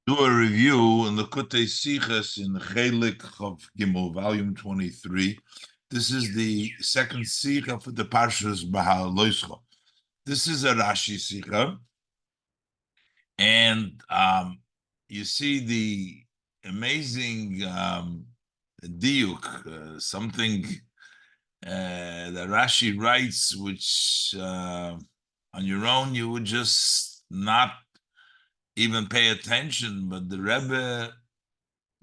Do a review in the Kutei Siches in Chelek of Gimel, volume 23. This is the second Sicha for the Parshas Behalosecha. This is a Rashi Sicha, and you see the amazing diuk, something that Rashi writes, which on your own you would just not even pay attention, but the Rebbe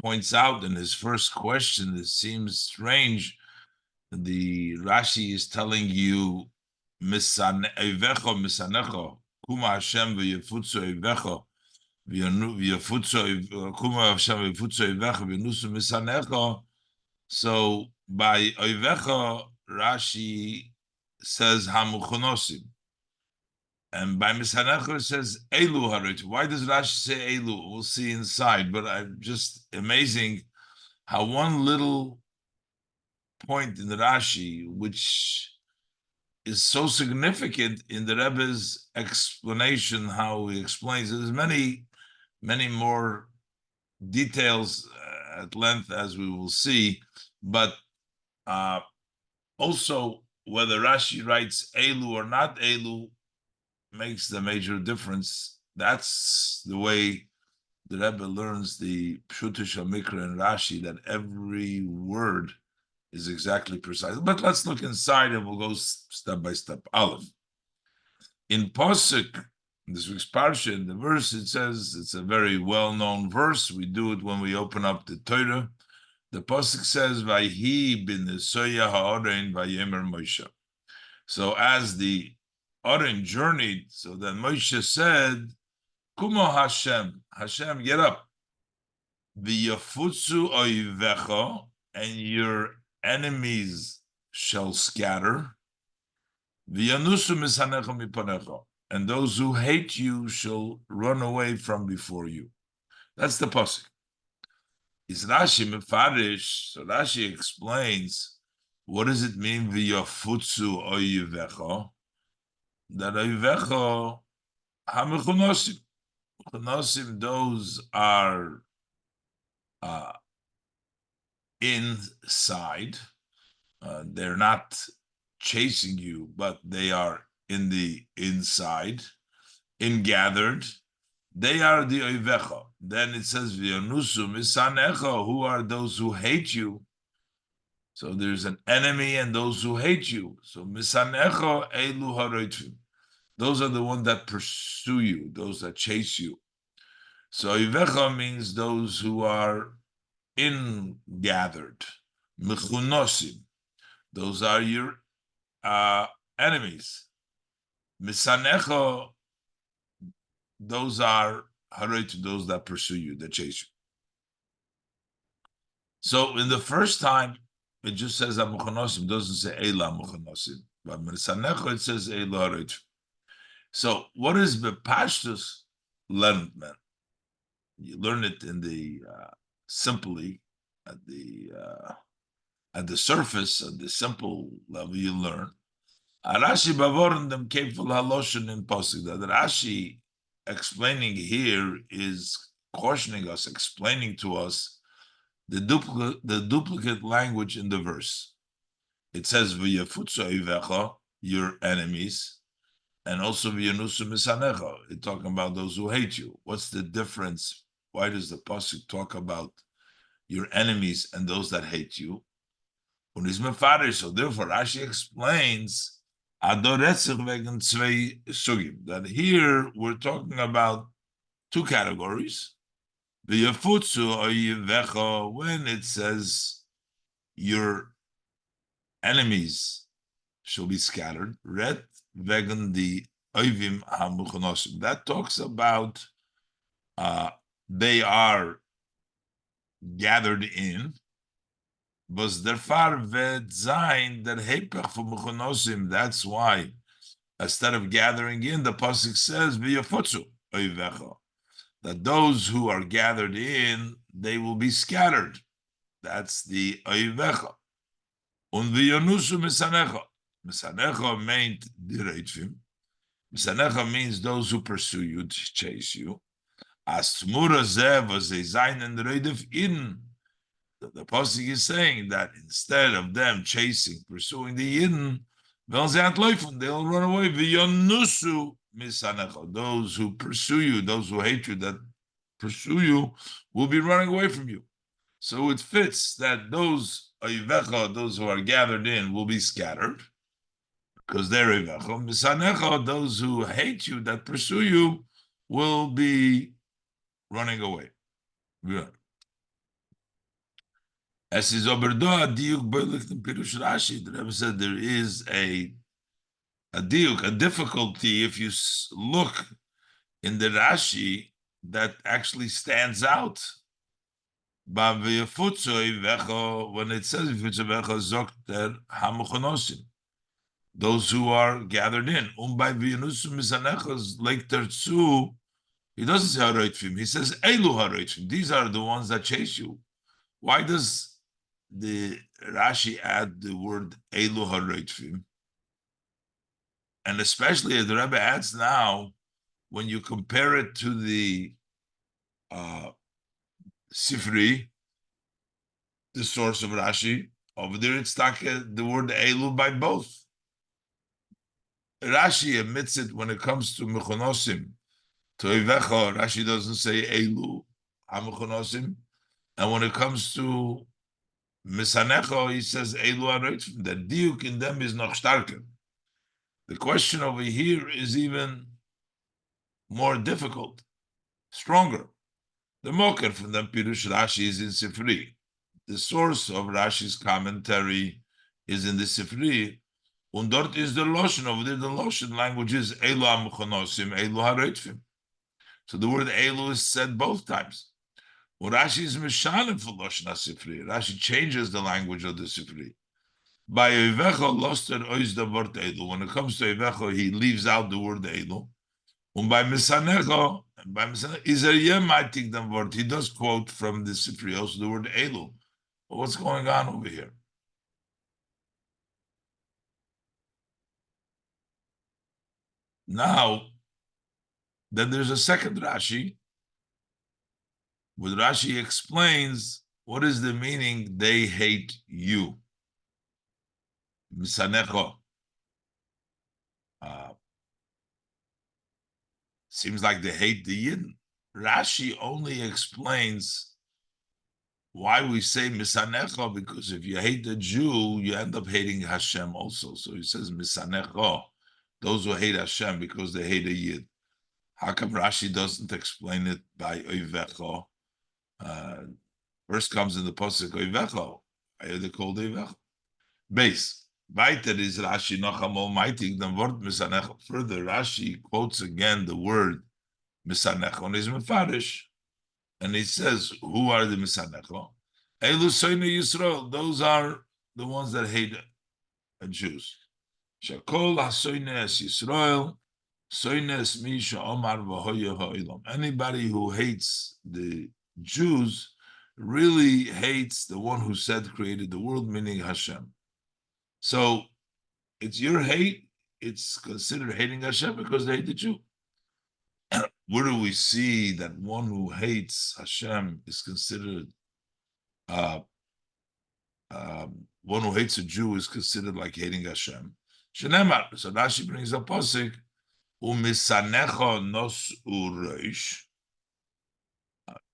points out in his first question, it seems strange. The Rashi is telling you, "Misanecho, misanecho, kuma Hashem v'yefutzo evecho, v'yefutzo kuma Hashem v'yefutzo evecho v'nusu misanecho." So by evecho, Rashi says hamuchonosim. And by Misanecho it says Elu Harit. Why does Rashi say Elu? We'll see inside. But I'm just amazing how one little point in the Rashi, which is so significant in the Rebbe's explanation, how he explains. There's many, many more details at length as we will see, but also whether Rashi writes Elu or not Elu makes the major difference. That's the way the Rebbe learns the Pshutish Mikra and Rashi, that every word is exactly precise. But let's look inside and we'll go step by step. Aleph. In Pasuk, this week's Parsha, in the verse, it says, it's a very well-known verse. We do it when we open up the Torah. The Pasuk says, Vayhi bin Nesoya ha'orein vayemer Moshe. So as the Oren journeyed, so then Moshe said, Kumo Hashem, Hashem, get up. V'yafutzu oivecha, and your enemies shall scatter. V'yanusu misanecha mipanecha, and those who hate you shall run away from before you. That's the pasuk. It's Rashi mefarish, so Rashi explains, what does it mean v'yafutzu oivecha? That oivecha hamechunosim. Mechunosim, those are inside. They're not chasing you, but they are in the inside, ingathered. They are the oivecha. Then it says, V'yanusu misanecha, who are those who hate you? So there's an enemy and those who hate you. So misanecha elu haroitvim. Those are the ones that pursue you, those that chase you. So oivecha means those who are ingathered. Mechunosim. Those are your enemies. Misanecho, those are harit, those that pursue you, that chase you. So in the first time, it just says amuchonosim, doesn't say Eila amuchonosim. But misanecho, it says Eila harit. So what is bepashtus learned, man? You learn it in the simply at the surface, at the simple level, you learn. Rashi bavorndem kefil haloshen in posik. That Rashi explaining here is cautioning us, explaining to us the duplicate language in the verse. It says v'yafutzu ivecha, your enemies, and also v'yanusu misanecha. It's talking about those who hate you. What's the difference? Why does the pasuk talk about your enemies and those that hate you? So therefore, Rashi explains that here we're talking about two categories. The yafutzu when it says your enemies shall be scattered. Red vegan the oivim hamuchonosim. That talks about they are gathered in. Was der far wird sein der Hepech von Mechunosim. That's why, instead of gathering in, the pasuk says v'yafutzu oivecha, that those who are gathered in, they will be scattered. That's the oivecha. Und v'yanusu misanecha. Misanecha meant direitvim. Misanecha means those who pursue you, chase you. As Tmura Zeh was a Zayin and Reidef In. The Pasuk is saying that instead of them pursuing the Yidden, they'll run away. V'yonusu misanecha. Those who pursue you, those who hate you, that pursue you, will be running away from you. So it fits that those oivecha, those who are gathered in, will be scattered because they're oivecha. Misanecha, those who hate you, that pursue you, will be running away. Good. As is oberdo diuk boilik in Pirush Rashi, the Rebbe said there is a diuk, a difficulty if you look in the Rashi that actually stands out. When it says those who are gathered in. He doesn't say haroitvim. He says elu haroitvim. These are the ones that chase you. Why does the Rashi add the word elu haroitvim? And especially as the Rebbe adds now, when you compare it to the Sifri, the source of Rashi, over there it's the word elu by both. Rashi admits it when it comes to mechonosim. To Ivecha, Rashi doesn't say elu hamechonosim. And when it comes to Misanecho, he says elu haroitzim. The diuk in them is noch starker. The question over here is even more difficult, stronger. The moker from the Pirush Rashi is in Sifri. The source of Rashi's commentary is in the Sifri. And dort is the Loshen. Over there, the Loshen language is elu hamechonosim, elu haroitzim. So the word elu is said both times. Well, Rashi is mishalim for Loshen HaSifri. Rashi changes the language of the Sifri. By Eivecha, loster ois the word elu. When it comes to Eivecha, he leaves out the word elu. And by Misanecha, is a yematik the word. He does quote from the Sifri also the word elu. But what's going on over here? Now, then there's a second Rashi, where Rashi explains what is the meaning they hate you. Misanecho. Seems like they hate the Yidden. Rashi only explains why we say Misanecho, because if you hate the Jew, you end up hating Hashem also. So he says Misanecho, those who hate Hashem because they hate a Yid. How come Rashi doesn't explain it by Oivecho? First comes in the Pasuk Oivecho. Why are they called Oivecho? Base. Weiter is Rashi Nocham Almighty, the word Misanecho. Further, Rashi quotes again the word Misanecho and is Mefarish. And he says, who are the Misanecho? Elu Soine Yisrael. Those are the ones that hate Jews. Shakol HaSoines Yisrael, Soines Misha Omar V'hoya Ha'olam. Anybody who hates the Jews really hates the one who said created the world, meaning Hashem. So it's your hate, it's considered hating Hashem because they hate the Jew. Where do we see that one who hates Hashem is considered, one who hates a Jew is considered like hating Hashem? Shenemar, so Rashi brings a pasuk, umisanecho nos ureish.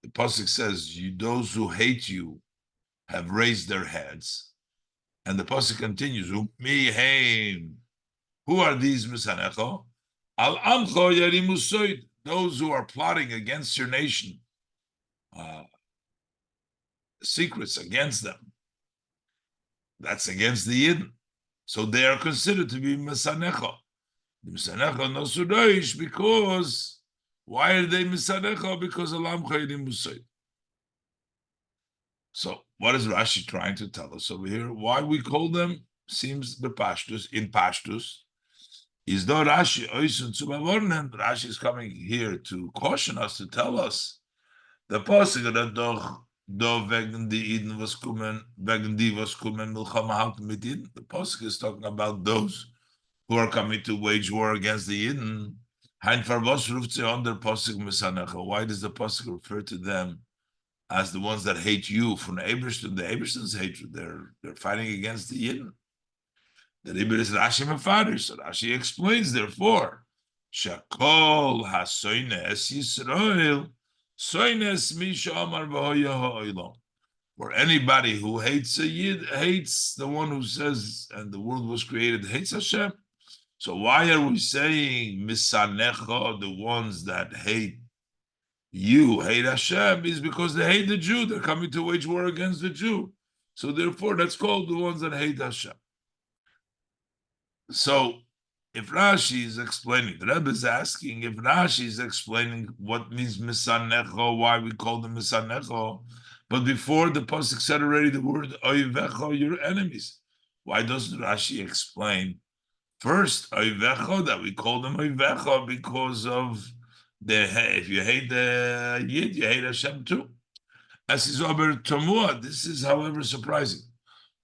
The pasuk says, those who hate you have raised their heads. And the pasuk continues, Umiheim. Who are these misanecho? Al amcho yarimusoid. Those who are plotting against your nation, secrets against them. That's against the Yidden. So they are considered to be misanecho. The misanecho no sudoish, because why are they misanecho? Because al amcho yarimusoid. So what is Rashi trying to tell us over here? Why we call them seems in Pashtus. Is though Rashi oisun zu bewarnen? Rashi is coming here to caution us, to tell us the pasuk that doch do wegen die Eden was kommen, wegen die was kommen milchama halten mit Eden. The pasuk is talking about those who are coming to wage war against the Eden. Hein Farvos ruft sie on der Posuk Misanecha. Why does the Posuk refer to them as the ones that hate you? From the Ebershton's hatred, they're fighting against the Yidden. The Rebbe is Rashi Mefarish. So Rashi explains, therefore, Shakol hasoynes Yisrael, soynes misha amar v'hoya ha'olam. For anybody who hates a Yid, hates the one who says, and the world was created, hates Hashem. So why are we saying misanecha, the ones that hate you, hate Hashem, is because they hate the Jew. They're coming to wage war against the Jew. So therefore, that's called the ones that hate Hashem. So if Rashi is explaining, the Rebbe is asking if Rashi is explaining what means misanecho, why we call them misanecho, but before the pasuk said already the word oivecho, your enemies. Why doesn't Rashi explain first oivecho that we call them oivecho because of if you hate the Yid, you hate Hashem too. As is over Tomua, this is however surprising.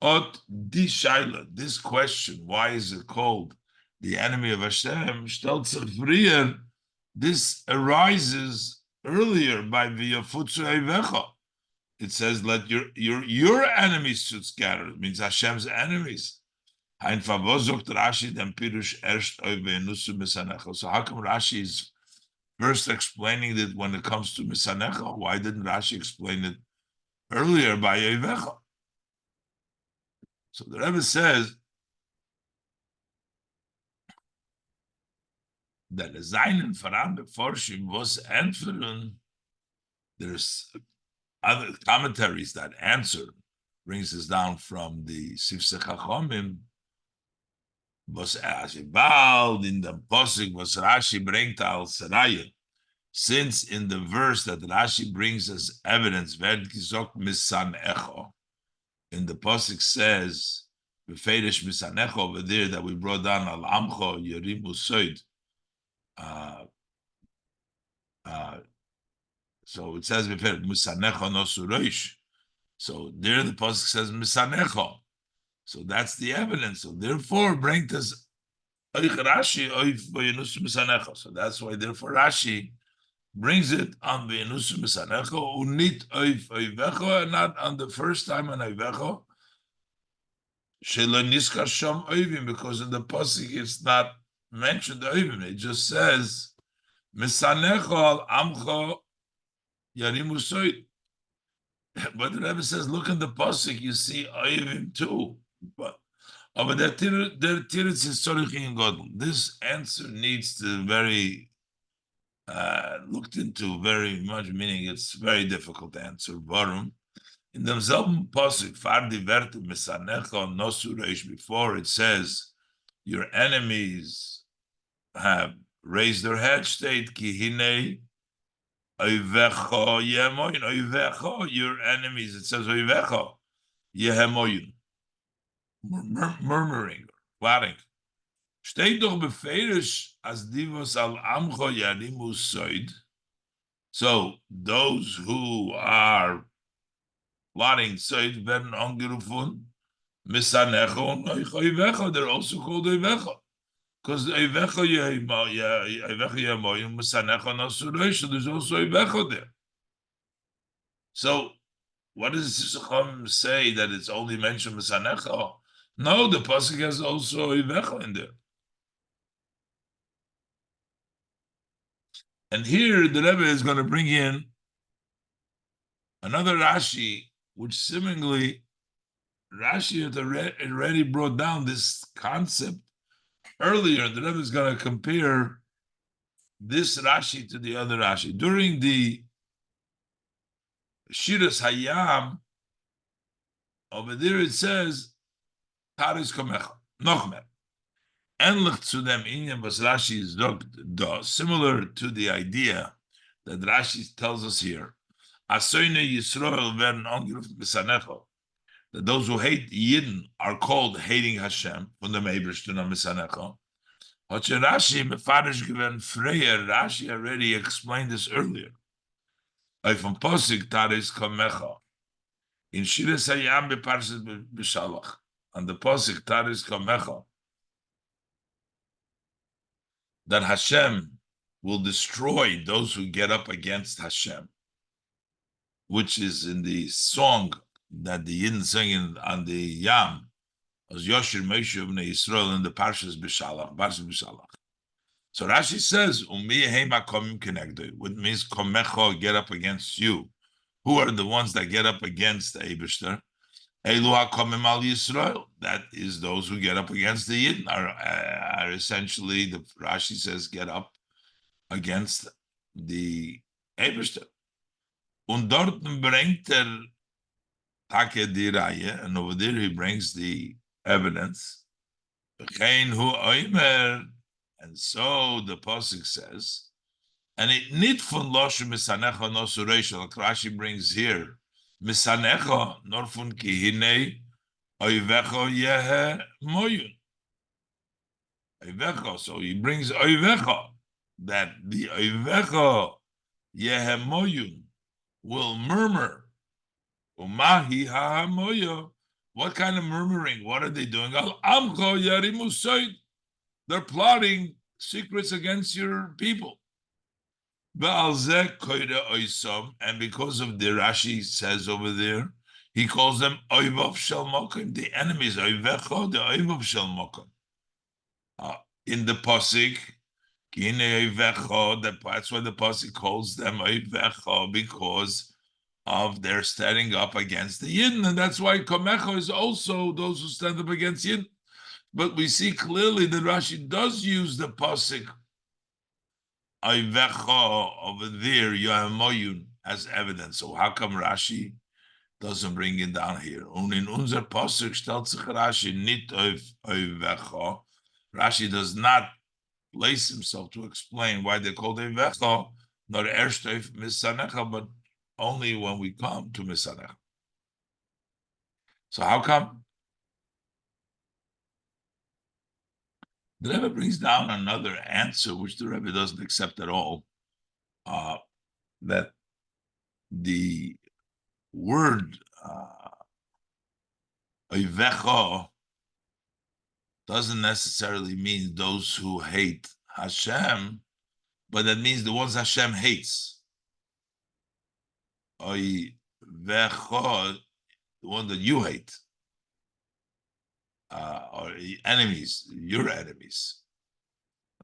Ot di shaila, this question, why is it called the enemy of Hashem? Stellt sich früher. This arises earlier by v'yafutzu eivecha. It says, "Let your enemies should scatter." It means Hashem's enemies. Ein Favos Rashi dem Pirush erst oivenusu misanecha. So how come Rashi is first explaining that when it comes to misanecha? Why didn't Rashi explain it earlier by eivecha? So the Rebbe says that the Zainen Faram Beforshim was answering. There's other commentaries that answer, brings us down from the Sifse Chachomim. Was bald in the posik was Rashi bringt al Saraya. Since in the verse that Rashi brings as evidence, werd gesagt misan echo. In the posik says, "Beferish misanecho," over there that we brought down al amcho yerimu soid. So it says beferish misanecho no suroish. So there the posik says misanecho. So that's the evidence. So therefore, bring us Rashi oif misanecho. So that's why therefore Rashi brings it on v'yenusu misanecho unit oif oivecho, and not on the first time on oivecho. Shelo niskar sham oivim, because in the pasuk it's not mentioned oivim. It just says misanecho al amcho yarimu soid. But the Rebbe says, look in the pasuk, you see oivim too. But this answer needs to very looked into very much, meaning it's very difficult to answer. Warum? In demselben Pasuk, Fardi Verte Misanecha Nosu Reish, before it says, your enemies have raised their head, state Ki Hine Oivecho Yemoyin, Oivecho, your enemies, it says Oivecho Yehemoyin, murmuring, flatting. Steht doch beferisch as divos al amcho yarimu soid. So those who are plotting soid werden angerufen misanecho und oivecho. They're also called oivecho because oivecho yemoyim misanecho nasuresh. There's also oivecho there. So what does Sisacham say that it's only mentioned misanecho? No, the pasuk has also oivecho in there. And here the Rebbe is going to bring in another Rashi, which seemingly Rashi had already brought down this concept earlier. The Rebbe is going to compare this Rashi to the other Rashi. During the Shiras Hayam, over there it says, Taris Komecha, Nochmer. Ähnlich zu dem Inyan, was Rashi is similar to the idea that Rashi tells us here. Asoyne Yisrael werden angerufen misanecho. That those who hate Yidden are called hating Hashem from the Meibrishtun of misanecho. Hoche Rashi mefarish given Freyer. Rashi already explained this earlier. From Posik Taris Kamecha in Shiras Hayam beParshas B'Shalach, and the Posik Taris Kamecha, that Hashem will destroy those who get up against Hashem, which is in the song that the Yidden singing on the Yam, as Yoshir Moshe Bnei Yisrael in the Parshas B'Shalach. So Rashi says, which means komecho, get up against you. Who are the ones that get up against the Eibishter? Elu hakomim al Yisrael. That is those who get up against the Yidden, are essentially, the Rashi says, get up against the Eibishter. Und dort bringt Take die Reihe, and over there he brings the evidence. Hu oimer, and so the pasuk says, and it nit von loshu misanecha no sureishal. Like Rashi brings here, misanecha nor von kihine oivecha yehe moyun. Oivecha, so he brings oivecha, that the oivecha yehe moyun will murmur. Umahi ha moyo. What kind of murmuring? What are they doing? Al amcho yarimu soid. They're plotting secrets against your people. And because of the Rashi says over there, he calls them oivav shel mokim, the enemies, oivecho, the oivav shel mokim. In the pasuk, that's why the pasuk calls them oivecho, because of their standing up against the Yidden, and that's why komecho is also those who stand up against Yidden. But we see clearly that Rashi does use the pasuk Ayvecha over there, Yahamoyun, as evidence. So how come Rashi doesn't bring it down here? Und in unser pasuk stellt sich Rashi nicht auf Ayvecha. Rashi does not place himself to explain why they called Ayvecha, nor erst auf Misanecha, but only when we come to Misanecha. So how come? The Rebbe brings down another answer, which the Rebbe doesn't accept at all, that the word Oivecha doesn't necessarily mean those who hate Hashem, but that means the ones Hashem hates. Oivecha, the one that you hate. Or enemies, your enemies.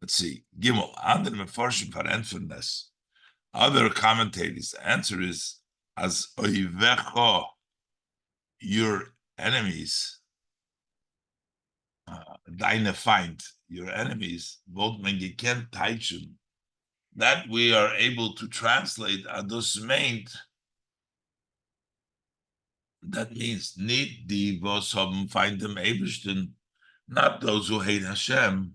Let's see. Gimel, under Meforshim Parentfulness. Other commentators, the answer is as oivecho, your enemies, deine Feind, your enemies, both when you can't taichun, that we are able to translate adus meint. That means need die was haben find them Ebersten, not those who hate Hashem.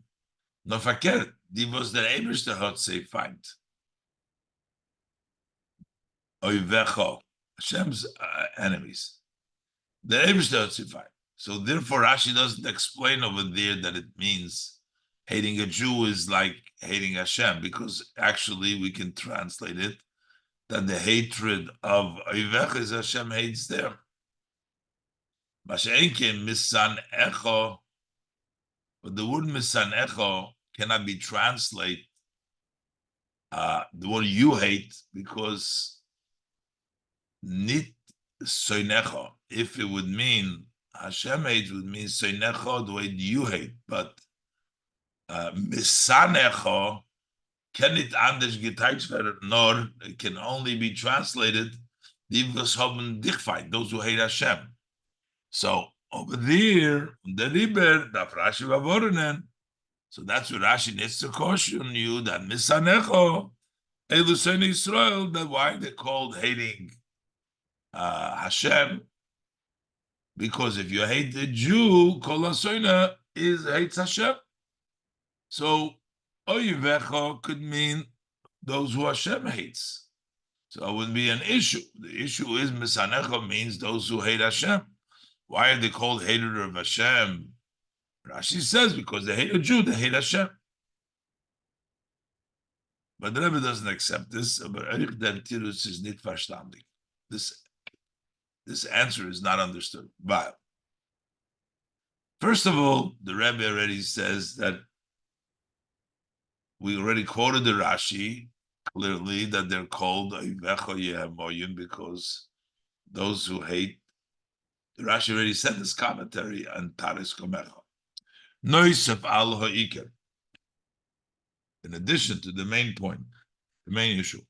No verkehrt, die was der Eberste hat say find. Oivecho, Hashem's enemies. The Eberste hat say find. So therefore Rashi doesn't explain over there that it means hating a Jew is like hating Hashem, because actually we can translate it that the hatred of Oivecho is Hashem hates them. But the word misanecho cannot be translated the word you hate, because nit soinecho. If it would mean Hashem hates, would mean soinecho the way you hate, but misanecho can it anders geteilt werden, nor it can only be translated those who hate Hashem. So over there, the Riber, the Rashi Vavorinen, so that's what Rashi needs to caution you that Misanecho, Elusen Israel, that why they called hating Hashem, because if you hate the Jew, Kol HaSoina hates Hashem. So Oivecho could mean those who Hashem hates. So it wouldn't be an issue. The issue is Misanecho means those who hate Hashem. Why are they called hater of Hashem? Rashi says because they hate a Jew, they hate Hashem. But the Rebbe doesn't accept this. But is nicht verstanden. This answer is not understood. But first of all, the Rebbe already says that we already quoted the Rashi clearly that they're called Oivecho Yehemoyim because those who hate. The Rashi already said this commentary on Taris Komecha. Noisef al ha'ikar. In addition to the main point, the main issue.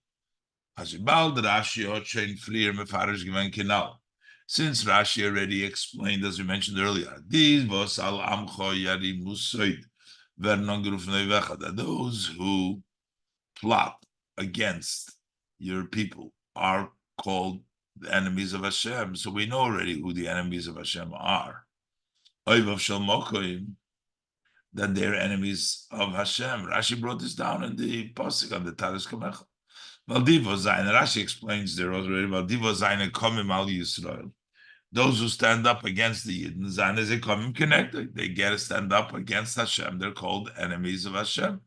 Hashibal Rashi Ochein Frier Mefarish Given Kinal. Since Rashi already explained, as we mentioned earlier, these was al amcho yari musoid vernongruf neivecha, that those who plot against your people are called the enemies of Hashem. So we know already who the enemies of Hashem are. Oivav shel mokoim, that they're enemies of Hashem. Rashi brought this down in the pasuk on the Talis Kamecha. Valdivo Zayin. Rashi explains there already. Valdivo Zayin komim al Yisrael. Those who stand up against the Yidden, Zayin is a komim connected. They get to stand up against Hashem. They're called enemies of Hashem.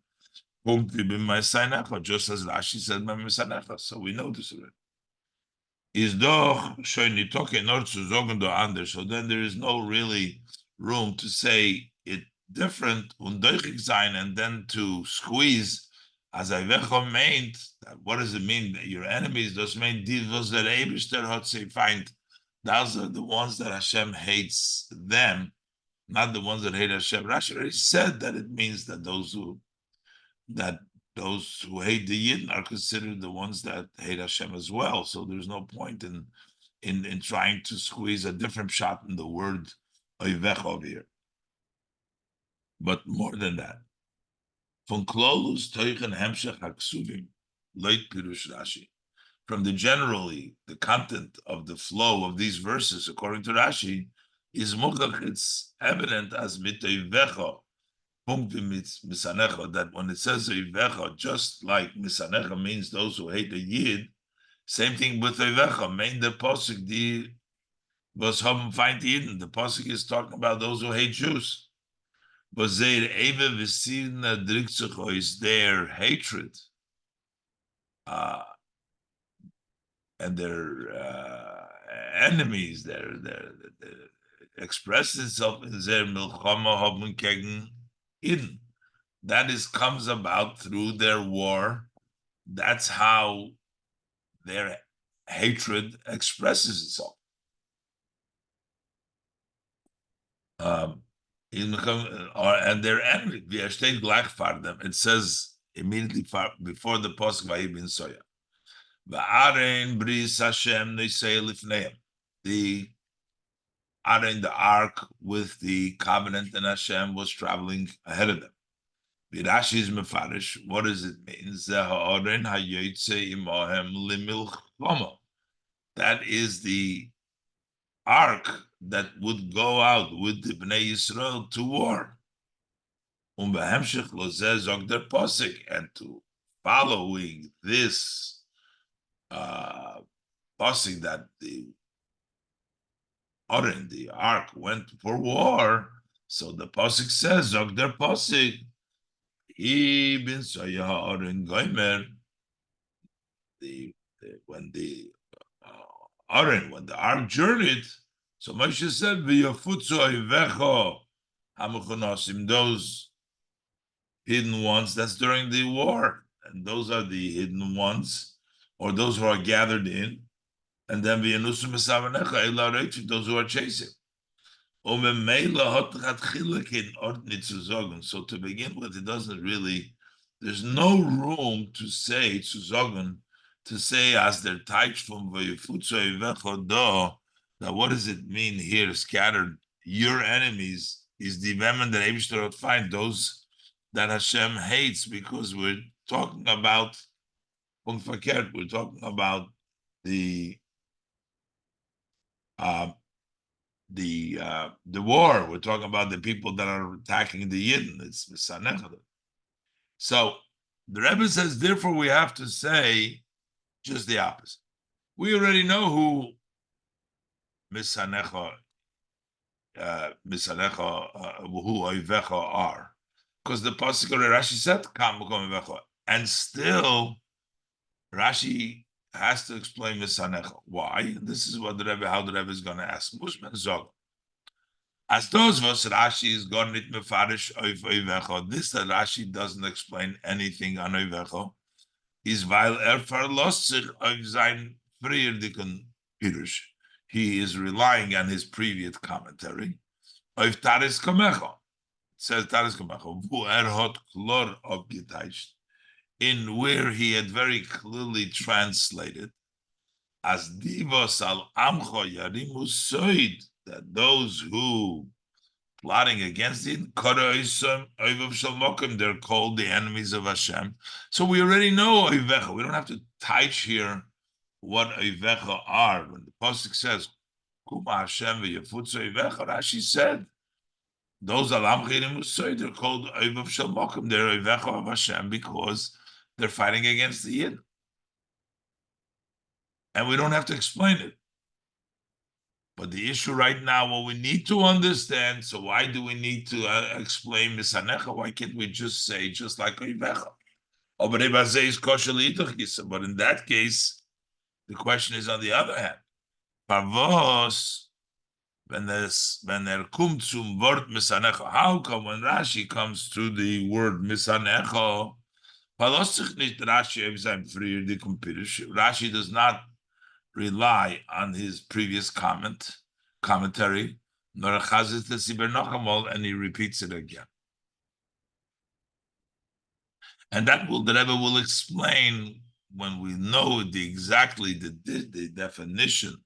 Just as Rashi said, so we know this already. Is doch schön nitoke nor zu sagen do anders. So then there is no really room to say it different und deutlich sein, and then to squeeze as I meant. What does it mean that your enemies? Does mean die was der Eibishter hat sie find. Those are the ones that Hashem hates them, not the ones that hate Hashem. Rashi already said that it means that those who hate the Yidden are considered the ones that hate Hashem as well. So there's no point in trying to squeeze a different shot in the word Oivech over here. But more than that, von Klolus Teuchen Hemshech Haksuvim Leit Pirush Rashi. From the content of the flow of these verses, according to Rashi, is Mukhdach, it's evident as Mitoivecha, that when it says Oivecha, just like Misanecha means those who hate the Yid, same thing with Oivecha, main the Pasuk, the was haben find Yidden. The Pasuk is talking about those who hate Jews. But their Eve Vesirna Drikzucho is their hatred. And their enemies, their expresses itself in their milchama haben gegen Eden. That comes about through their war. That's how their hatred expresses itself. And their enemy, it says immediately before the Pasuk Vayibin Soya. The Aaron, the ark with the covenant and Hashem was traveling ahead of them. Rashi's mefarish. What does it mean? That is the ark that would go out with the Bnei Yisrael to war. And to following this pasuk that the ark went for war. So the pasuk says, Zogder pasuk, Ibn Soya Aaron Goimer. When the ark journeyed, so Moshe said, "V'yafutzu oivecho hamuchonosim." Those hidden ones. That's during the war, and those are the hidden ones, or those who are gathered in. And then v'yanusum esavanecha ela reitiv, those who are chasing. So to begin with, it doesn't really. There's no room to say to say as they're taich from that what does it mean here? Scattered your enemies is the women that Eibishter find those that Hashem hates, because we're talking about we're talking about the war. We're talking about the people that are attacking the Yidden. It's Misanecha. So the Rebbe says, therefore, we have to say just the opposite. We already know who Misanecha, who Oivecha are, because the pasuk of Rashi said, and still Rashi has to explain Misanecha. Why? And this is what how the Rebbe is going to ask. Mushman Zog. As those was Rashi is gone nit mefarish oif oivecho. This that Rashi doesn't explain anything on oivecho is weil verlost sich auf sein frierdiken Pirush. He is relying on his previous commentary. Oif Taris Kamecho. It says Taris Kamecho. Wo hat klor aufgeteicht. In where he had very clearly translated as divos al amcho yarimu soid, that those who plotting against it, they're called the enemies of Hashem. So we already know Oivecha. We don't have to teach here what Oivecha are. When the Pasuk says, Kuma Hashem v'yafutz Oivecha, Rashi said, those alam chirim usoy, they're called Oivav Shalmokim. They're Oivecha of Hashem because they're fighting against the Yid. And we don't have to explain it. But the issue right now, what we need to understand, so why do we need to explain Misanecha? Why can't we just say, just like Oivecha? But in that case, the question is on the other hand. Parvos, when there comes zum Wort Misanecha, how come when Rashi comes to the word Misanecha, Rashi does not rely on his previous commentary, and he repeats it again. And that the Rebbe will explain when we know exactly the definition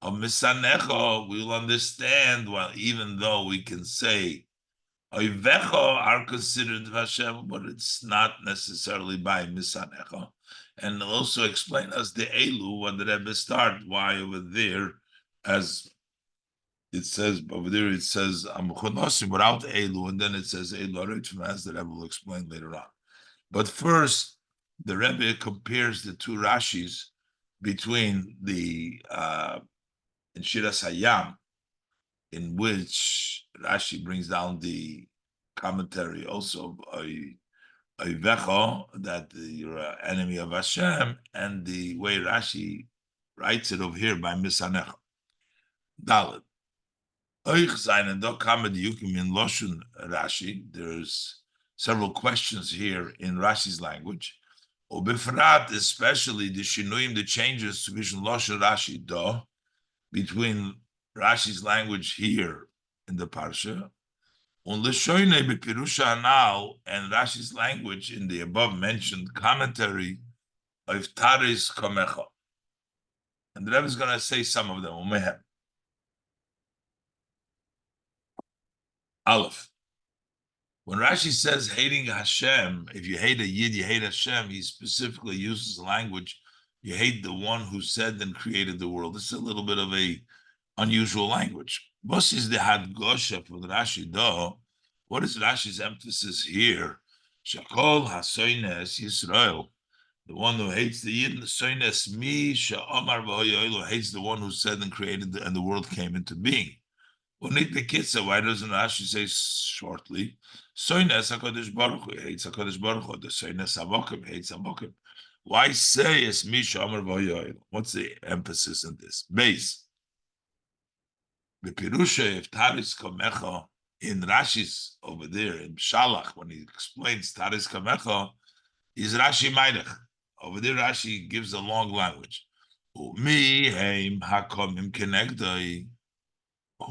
of Misanecho, we will understand, well, even though we can say Oivecho are considered Hashem, but it's not necessarily by Misanecho. And also explain us the Elu, when the Rebbe start, why over there, as it says, over there it says Amuchonosim without Elu, and then it says Elu Aritzim, as the Rebbe will explain later on. But first, the Rebbe compares the two Rashis between the in Shiras Hayam, in which Rashi brings down the commentary also of Oivecho, that you're an enemy of Hashem, and the way Rashi writes it over here by Misanecha. Dalet. Oich seinen do kamen die Yukim in Loshun Rashi. There's several questions here in Rashi's language. Obefrat, especially the Shinuim, the changes to Vision Loshun Rashi do, between Rashi's language here in the Parsha, and Rashi's language in the above mentioned commentary of Taris Komecha. And the Rebbe is going to say some of them. Aleph. When Rashi says hating Hashem, if you hate a Yid, you hate Hashem, he specifically uses the language, you hate the one who said and created the world. This is a little bit of a unusual language. What is the Hadgosha for Rashi do? What is Rashi's emphasis here? Shakol hasoines Yisrael, the one who hates the Yid, soines mi she'amar v'hoyoylo, hates the one who said and created and the world came into being. Unit the Kitsa, why doesn't Rashi say shortly? Soines HaKadosh Baruch Hu, hates HaKadosh Baruch Hu, the Soines Avokim, hates Avokim. Why say es mi she'amar v'hoyoylo? What's the emphasis in this? Base. The Pirusha of Taris Kamecha in Rashi's over there in Shalach, when he explains Taris Kamecha, is Rashi Meidach. Over there, Rashi gives a long language. Mi heim hakomim kenegdai.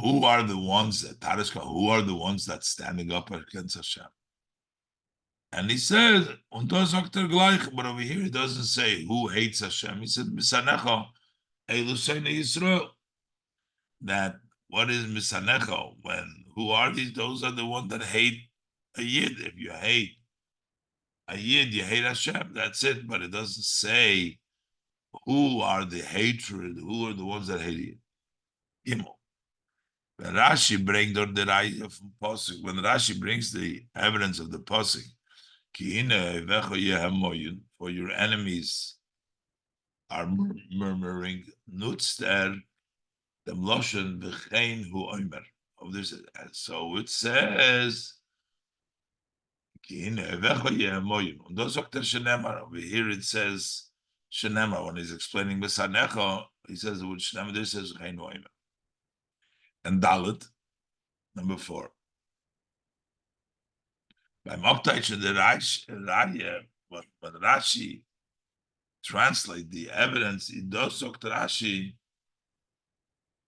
Who are the ones that Taris Kamecha? Who are the ones that standing up against Hashem? And he says, but over here he doesn't say who hates Hashem. He said, Misanecha, Elusayne Yisrael. That what is Misanecha? Who are these? Those are the ones that hate a Yid. If you hate a Yid, you hate Hashem. That's it. But it doesn't say who are the hatred, who are the ones that hate Yid. When Rashi brings the raya from Pasuk, when Rashi brings the evidence of the Pasuk, for your enemies are murmuring, nutzter dem loshen v'chein hu oimer. So it says, over here it says Shenema. When he's explaining Misanecha, he says the word Shenema, there says v'chein hu oimer. And Dalet, Number 4. Beim Abteitschen der Reihe, when Rashi translate the evidence, it does sagt Rashi,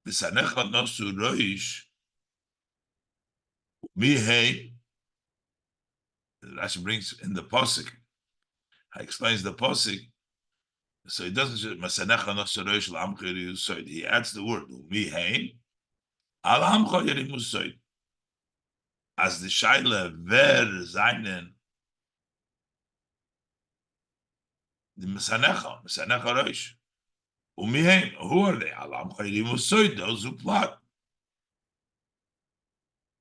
B'sanecha nosu roish, mihei, Rashi brings in the Posik, he explains the Posik, so he doesn't just, B'sanecha nosu roish l'amcha yerimusoid, he adds the word, mihei, al amcha yerimusoid, as the Shaila ver seinen, the B'sanecha roish, umihem, who are they? Al amcha yerimusoid, those who plot.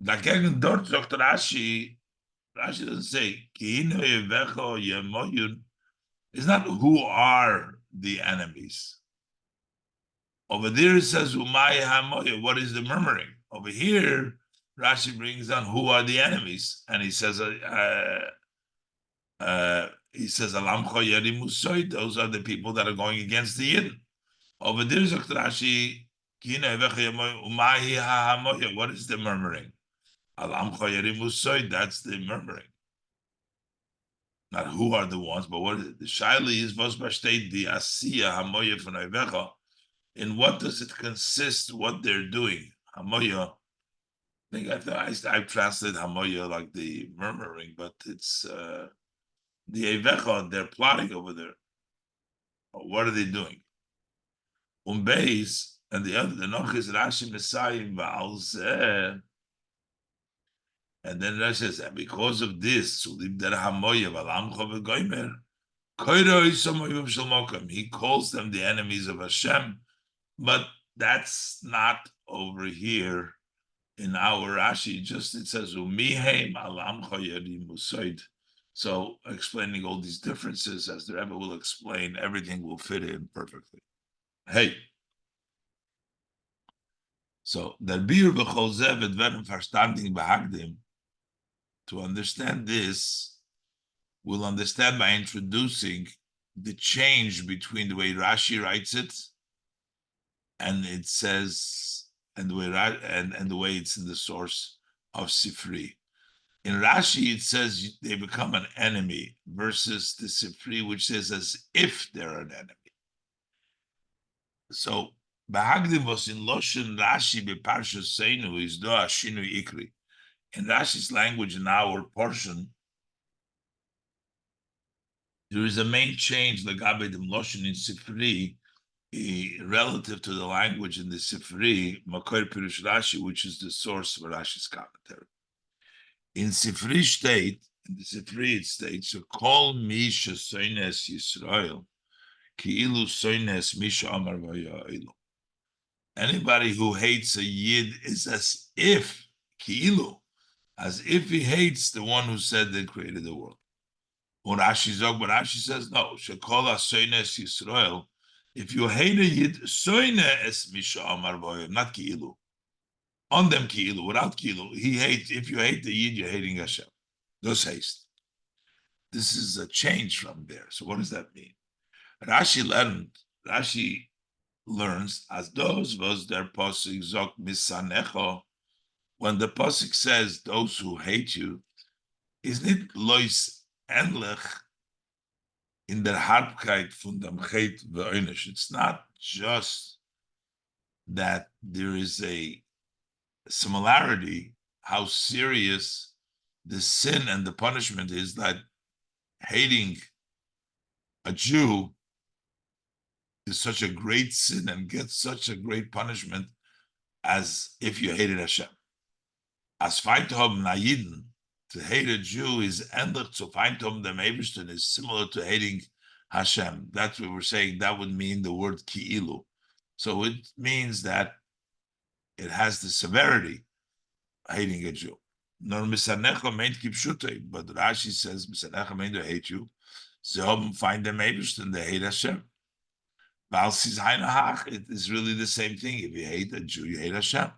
Dagegen dort sagt Rashi doesn't say, it's not who are the enemies. Over there it says, what is the murmuring? Over here, Rashi brings down who are the enemies. And he says, Alam Yeri, those are the people that are going against the Yidden. Over there, sagt Rashi, what is the murmuring? Alam Yeri, that's the murmuring. Not who are the ones, but what is it? The Shaili is Vosbastate the Asiya Hamoya from Ivecha. In what does it consist? What they're doing? Hamoya. I think I translate Hamoya like the murmuring, but it's the Ivecha. They're plotting over there. What are they doing? Umbeis and the other the Noch is Rashi Messiah Va'al. And then Rashi says, and because of this, there Hamoya Valamcha V'Goimer. He calls them the enemies of Hashem, but that's not over here in our Rashi. Just it says Umihem alam musoid. So explaining all these differences, as the Rebbe will explain, everything will fit in perfectly. Hey, so der Bir b'chol zeh werden verstanden behagdim. To understand this, we'll understand by introducing the change between the way Rashi writes it and it says, and the way and the way it's in the source of Sifri. In Rashi, it says they become an enemy versus the Sifri, which says as if they're an enemy. So, Bahagdim was in Loshen Rashi beParsha Seinu is do Ashinu Ikri. In Rashi's language, in our portion, there is a main change, Lagabe Dim Loshen in Sifri, relative to the language in the Sifri, Makor Pirush Rashi, which is the source for Rashi's commentary. In Sifri state, in the Sifri it states, so call me Soines Yisrael, Ki'ilu Soines Misha Amar Vayailu. Anybody who hates a Yid is as if, Ki'ilu, as if he hates the one who said they created the world. When Rashi Zog, but Rashi says, no, Shekola Soines Yisrael, if you hate a Yid, Soine es Misha Amar Vayailu, not Ki'ilu. On them Ki'ilu, without Ki'ilu, he hates, if you hate the Yid, you're hating Hashem. Those haste. This is a change from there. So what does that mean? Rashi learns, as those was their posik zok misanecho, when the posik says those who hate you, is nicht lois ähnlich in der Hartkeit von dem Chet ve'onish. It's not just that there is a similarity, how serious the sin and the punishment is, that hating a Jew is such a great sin and gets such a great punishment as if you hated Hashem. As Feintom Nayiden, to hate a Jew is endlich zu Feintom dem Ebersten, is similar to hating Hashem. That's what we're saying. That would mean the word Ki'ilu. So it means that it has the severity, hating a Jew. Nor Misanecha meint kipshutei, but Rashi says Misanecha meint to hate you. Ze haben find them Ebersten, they hate Hashem. It is really the same thing. If you hate a Jew, you hate Hashem.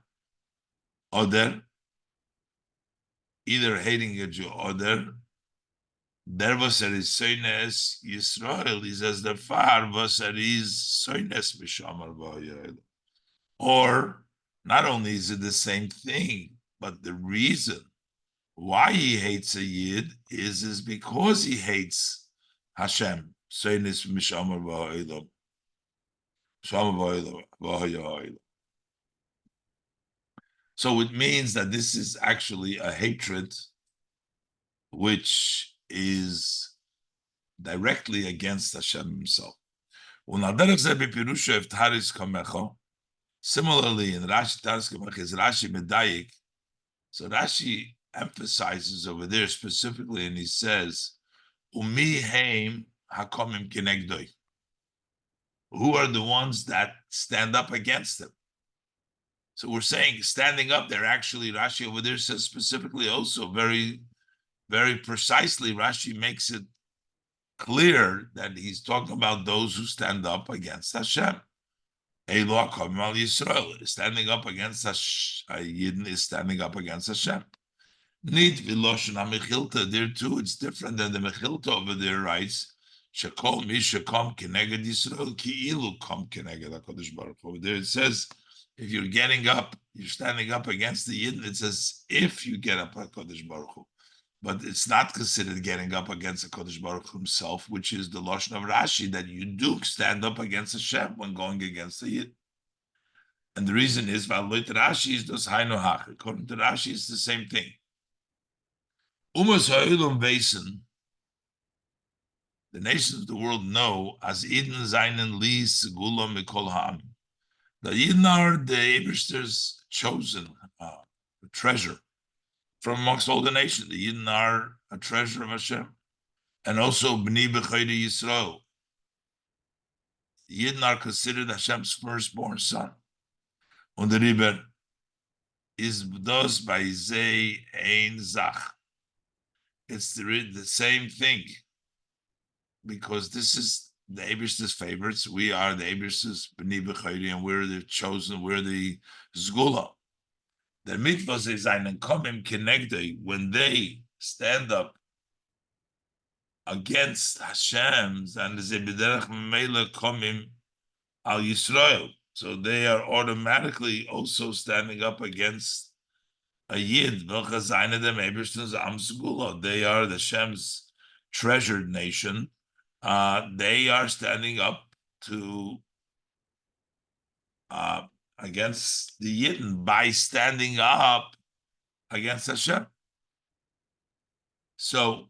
Oder, either hating a Jew, or there was a soines Yisrael, he says the far was a soines mishamar v'ayel. Or not only is it the same thing, But the reason why he hates a Yid is because he hates Hashem. So it means that this is actually a hatred which is directly against Hashem himself. Similarly, in Rashi Taris Kamecha is Rashi Medayik. So Rashi emphasizes over there specifically, and he says, Umi heim hakomim kinegdoi. Who are the ones that stand up against him? So we're saying standing up there. Actually, Rashi over there says specifically also very, very precisely, Rashi makes it clear that he's talking about those who stand up against Hashem. Eloah Kavim al Yisrael, standing up against Yidden is standing up against Hashem. Need Viloshin HaMechilta, there too, it's different than the Mechilta over there writes, Shekol Misha Kom Keneged Yisrael, Ki Ilu Kom Keneged HaKadosh Baruch Hu. Over there it says, if you're getting up, you're standing up against the Yidden, it says, if you get up HaKadosh Baruch Hu. But it's not considered getting up against HaKadosh Baruch Hu himself, which is the Lashon of Rashi, that you do stand up against Hashem when going against the Yid. And the reason is, Rashi is dos Hainu Hach. According to Rashi, it's the same thing. Umas ha'ilum vesen, the nations of the world know, as Eden Zainen Li Segula Mikol Ha'am. The Eden are the Eberster's chosen treasure from amongst all the nations. The Eden are a treasure of Hashem. And also B'ni B'chayri Yisrael. The Eden are considered Hashem's firstborn son. Und der Riber is thus by Zeh Ein Zach. It's the same thing, because this is the Eberster's favorites. We are the Eberster's B'ni B'chayri, and we're the chosen, we're the Zgula. The mitvos is einen komim kenegdei, when they stand up against Hashem's, and they b'derech mele komim al Yisrael. So they are automatically also standing up against a Yid. They are the Shem's treasured nation. They are standing up to against the Yidden by standing up against Hashem. So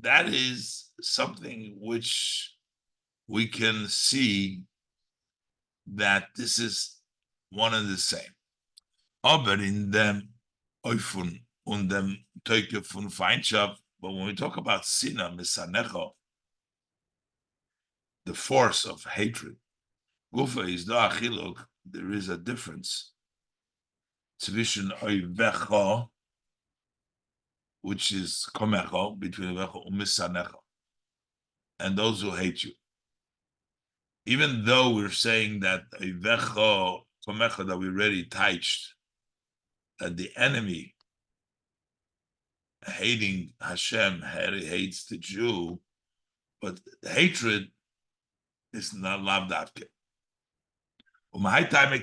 that is something which we can see that this is one and the same. Aber in dem Eufun und dem Teuke von Feindschaft, but when we talk about Sina Misanecho, the force of hatred, Gufa is da achiluk, there is a difference. Zwischen Oivecho, which is Komecho, between Oivecho and Misanecho, and those who hate you. Even though we're saying that Oivecho, Komecho, that we already touched, that the enemy hating Hashem hates the Jew, but the hatred is not lavdavke. When it comes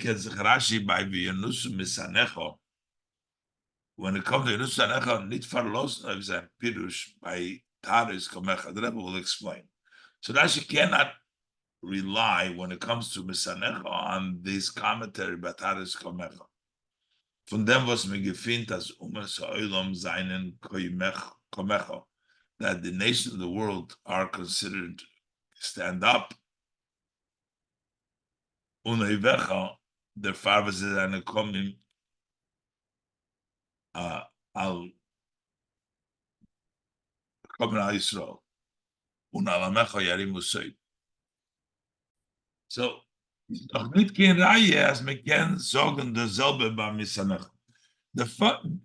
to Yenusanecho, nit farlos of sein pirush by Taris Komecha. The Rebbe will explain. So Rashi cannot rely when it comes to Misanecho on this commentary by Taris Komecha. Von dem was mir gefindt, as Umas Ha'olam seinen Komecha, that the nations of the world are considered stand up. Unaivecha, their fathers is an komim al Yisrael. Unalamecha yarim usoid. So, noch nicht kein Reihe, as me ken sagen derselbe bei Misanecha.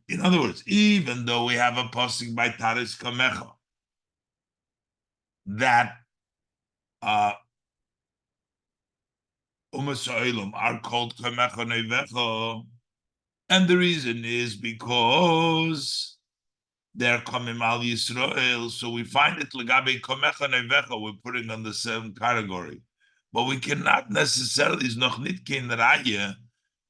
In other words, even though we have a posting by Taris Kamecha that are called Kamecha Neivecha, and the reason is because they're coming al Yisrael, so we find it Lagabe Kamecha Neivecha, we're putting on the same category. But we cannot necessarily, is noch nit kein Raya,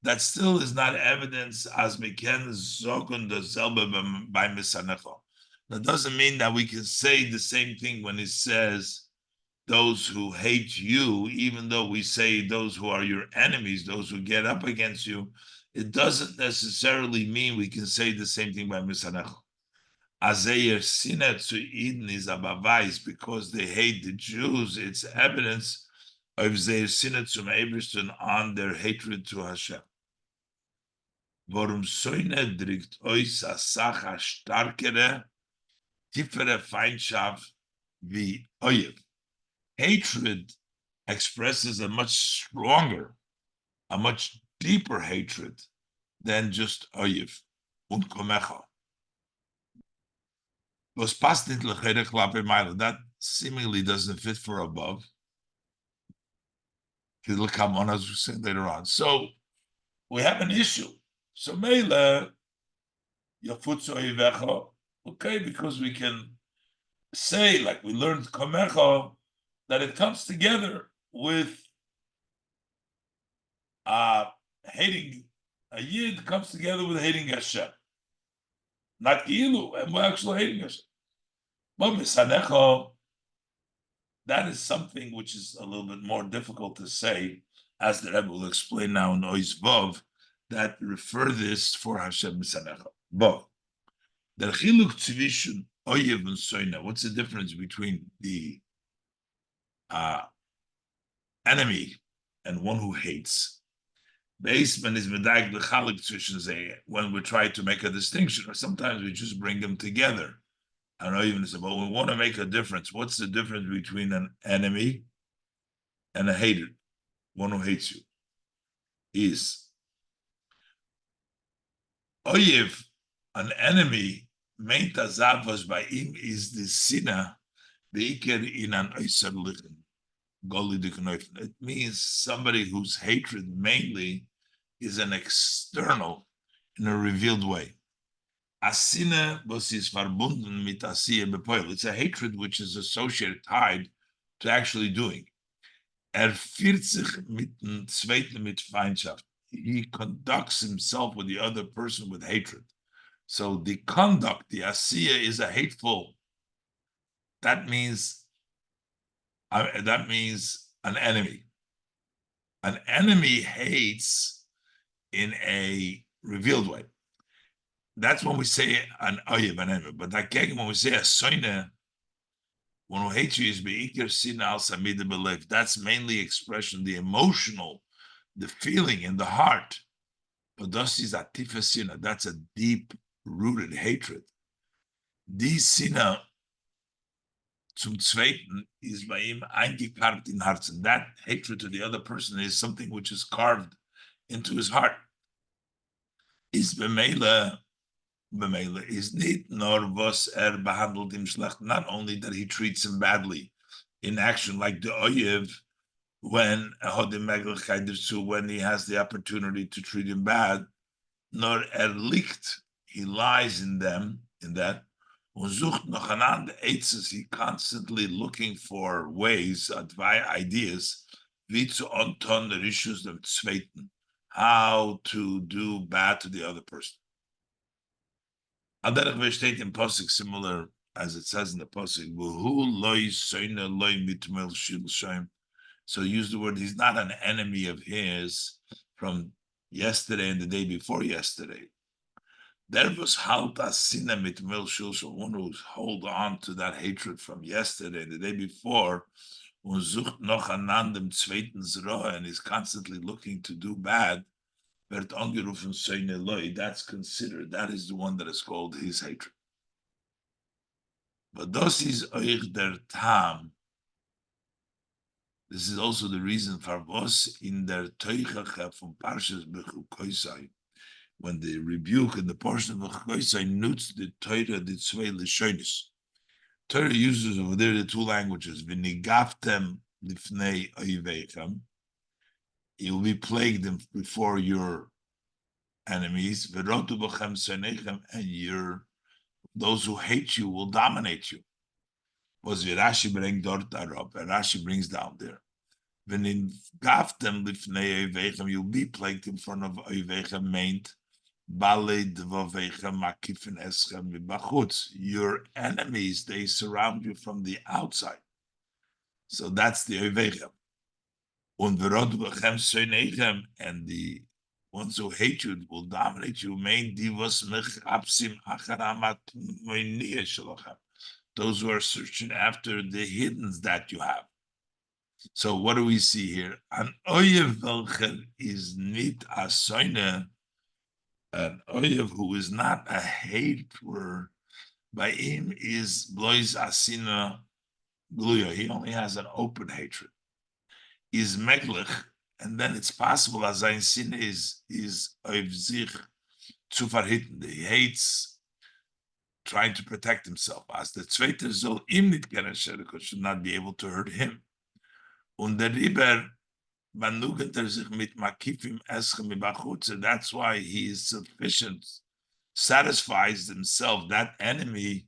that still is not evidence as meken zogun derselbe by misanecho. That doesn't mean that we can say the same thing when it says those who hate you, even though we say those who are your enemies, those who get up against you. It doesn't necessarily mean we can say the same thing by misanecho. Azeir sinet to Eden is a bavais because they hate the Jews. It's evidence of their sinet zum Ebersten on their hatred to Hashem. Warum soine drückt euch a Sache starkere, tiefere Feindschaft wie Oyev. Hatred expresses a much stronger, a much deeper hatred than just Oyev und Komecha. Was passt nicht lechere klappe mile. That seemingly doesn't fit for above. It'll come on as we say later on. So we have an issue. So Mele Yafutsu Oyevecha, okay, because we can say, like we learned Komecha, that it comes together with hating a Yid comes together with hating Hashem. Not Gilu, and we're actually hating Hashem. But Misanecho, that is something which is a little bit more difficult to say, as the Rebbe will explain now in Ois Vov, that refer this for Hashem Misanecho. But der Chiluk Tzvishun Oyev and Soina, what's the difference between the enemy and one who hates? Basement is medag the chalik zwischen when we try to make a distinction, or sometimes we just bring them together. I don't know even say, but we want to make a difference. What's the difference between an enemy and a hater? One who hates you is Oyev, an enemy. Meint azavos by him is the sinner, the iker in an oiserlichen. It means somebody whose hatred mainly is an external in a revealed way. Asine was is verbunden mit asiye bepoil. It's a hatred which is associated, tied to actually doing. Führt sich mit dem Zweiten mit Feindschaft. He conducts himself with the other person with hatred. So the conduct, the asiya, is a hateful. That means an enemy. An enemy hates in a revealed way. That's when we say an oyev, an enemy. But when we say a soine, one who hates you is beikir sina al samida belief. That's mainly expression, the emotional, the feeling in the heart. But das is a tifa sina. That's a deep-rooted hatred. Die sina zum Zweiten is by him eingekarbt in Herzen. That hatred to the other person is something which is carved into his heart. Is bemele is nicht nor was behandelt him schlecht. Not only that he treats him badly in action, like the oyev, when when he has the opportunity to treat him bad, nor liegt, he lies in them, in that. He constantly looking for ways, ideas, how to do bad to the other person. Aderech state in Pasuk, similar as it says in the Pasuk, so use the word, he's not an enemy of his from yesterday and the day before yesterday. There was halt as sinna mit mil shulshul, one who hold on to that hatred from yesterday, the day before, und sucht noch anandem zweiten Zroa, and is constantly looking to do bad. Wird angerufen seine Loi. That's considered. That is the one that is called his hatred. But das is euch der Tam. This is also the reason for was in der Teuchache from Parshas Bechukoisai. When the rebuke in the portion of Bechukoisai nuts the Torah the zwei Lishonis. Torah uses over there the two languages. V'nigaftem lifnei oivechem. You will be plagued before your enemies. V'rotu b'chem sonechem, and those who hate you will dominate you. Was Rashi bring dort arab, and Rashi brings down there. When in Gaftem Lifnei Oivechem, you'll be plagued in front of Oivechem meint. Your enemies, they surround you from the outside. So that's the Oivechem. And the ones who hate you will dominate you. Those who are searching after the hidden that you have. So what do we see here? An oyev velcher is nit a soine, an oyev who is not a hater. By him is blois asina gluya. He only has an open hatred. Is meglich, and then it's possible as ein sin is oiv zich zu verhitten. He hates trying to protect himself. As the zweite soll ihm nicht gerne should not be able to hurt him. Und der Riber, that's why he is sufficient, satisfies himself, that enemy,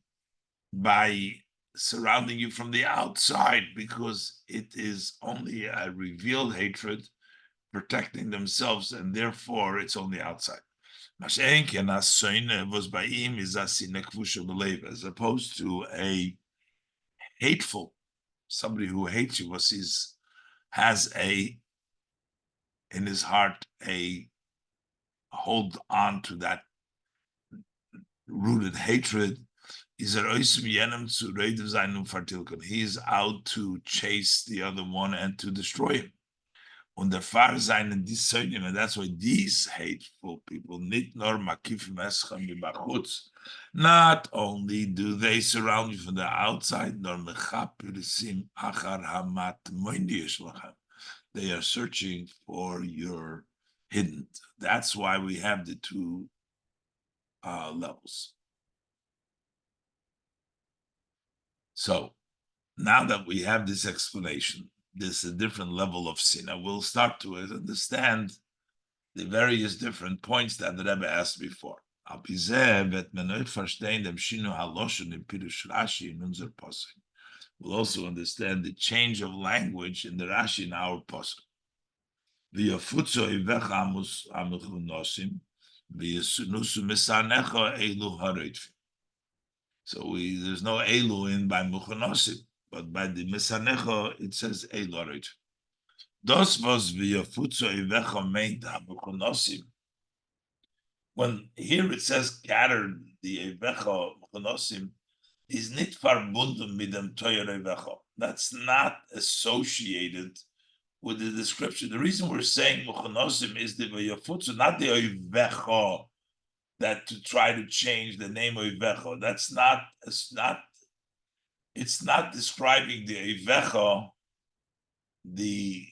by surrounding you from the outside, because it is only a revealed hatred protecting themselves, and therefore it's only outside. As opposed to a hateful, somebody who hates you, has in his heart a hold on to that rooted hatred. He is out to chase the other one and to destroy him. And that's why these hateful people, not only do they surround you from the outside, they are searching for your hidden. That's why we have the two levels. So now that we have this explanation, this a different level of sin, we'll start to understand the various different points that the Rebbe asked before. We'll also understand the change of language in the Rashi in our pasuk. So there's no elu in by muchanosim, but by the mesanecha it says elu haroitv. Das was v'yafutzo ivecha meint muchanosim. When here it says scattered the ivecha muchanosim, is nit verbunden mit dem teuer ivecha. That's not associated with the description. The reason we're saying muchanosim is the v'yafutzo, not the ivecha, that to try to change the name of Ivecho. It's not describing the Ivecho, the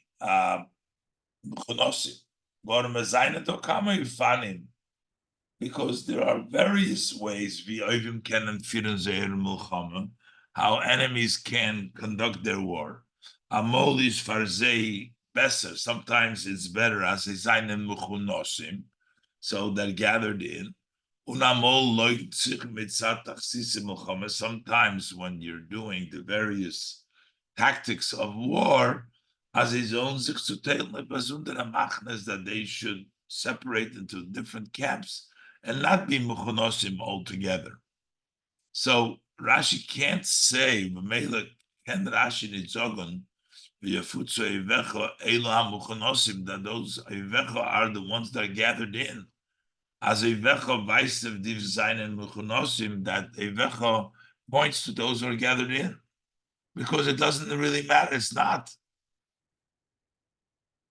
Mechonosim. Because there are various ways how enemies can conduct their war. Amol is farzei besser. Sometimes it's better as a zainen mechunosim, so they're gathered in. Sometimes when you're doing the various tactics of war, as his own that they should separate into different camps and not be mechunosim altogether. So Rashi can't say, can Rashi nitzogon that those Ivecha are the ones that are gathered in. As Ivecha Vaisev Div Zayin and Mechunosim, that Ivecha points to those who are gathered in. Because it doesn't really matter, it's not.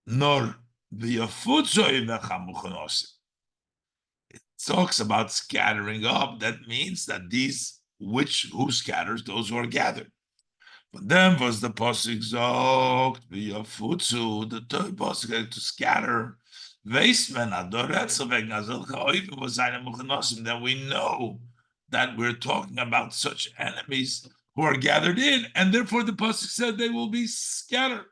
Nor the Yafutzo Ivecha Mechunosim. It talks about scattering up. That means that who scatters? Those who are gathered. But then was the Pasuk Zogt, the Yafutzu, the third Pasuk to scatter. Then we know that we're talking about such enemies who are gathered in, and therefore the pasuk said they will be scattered.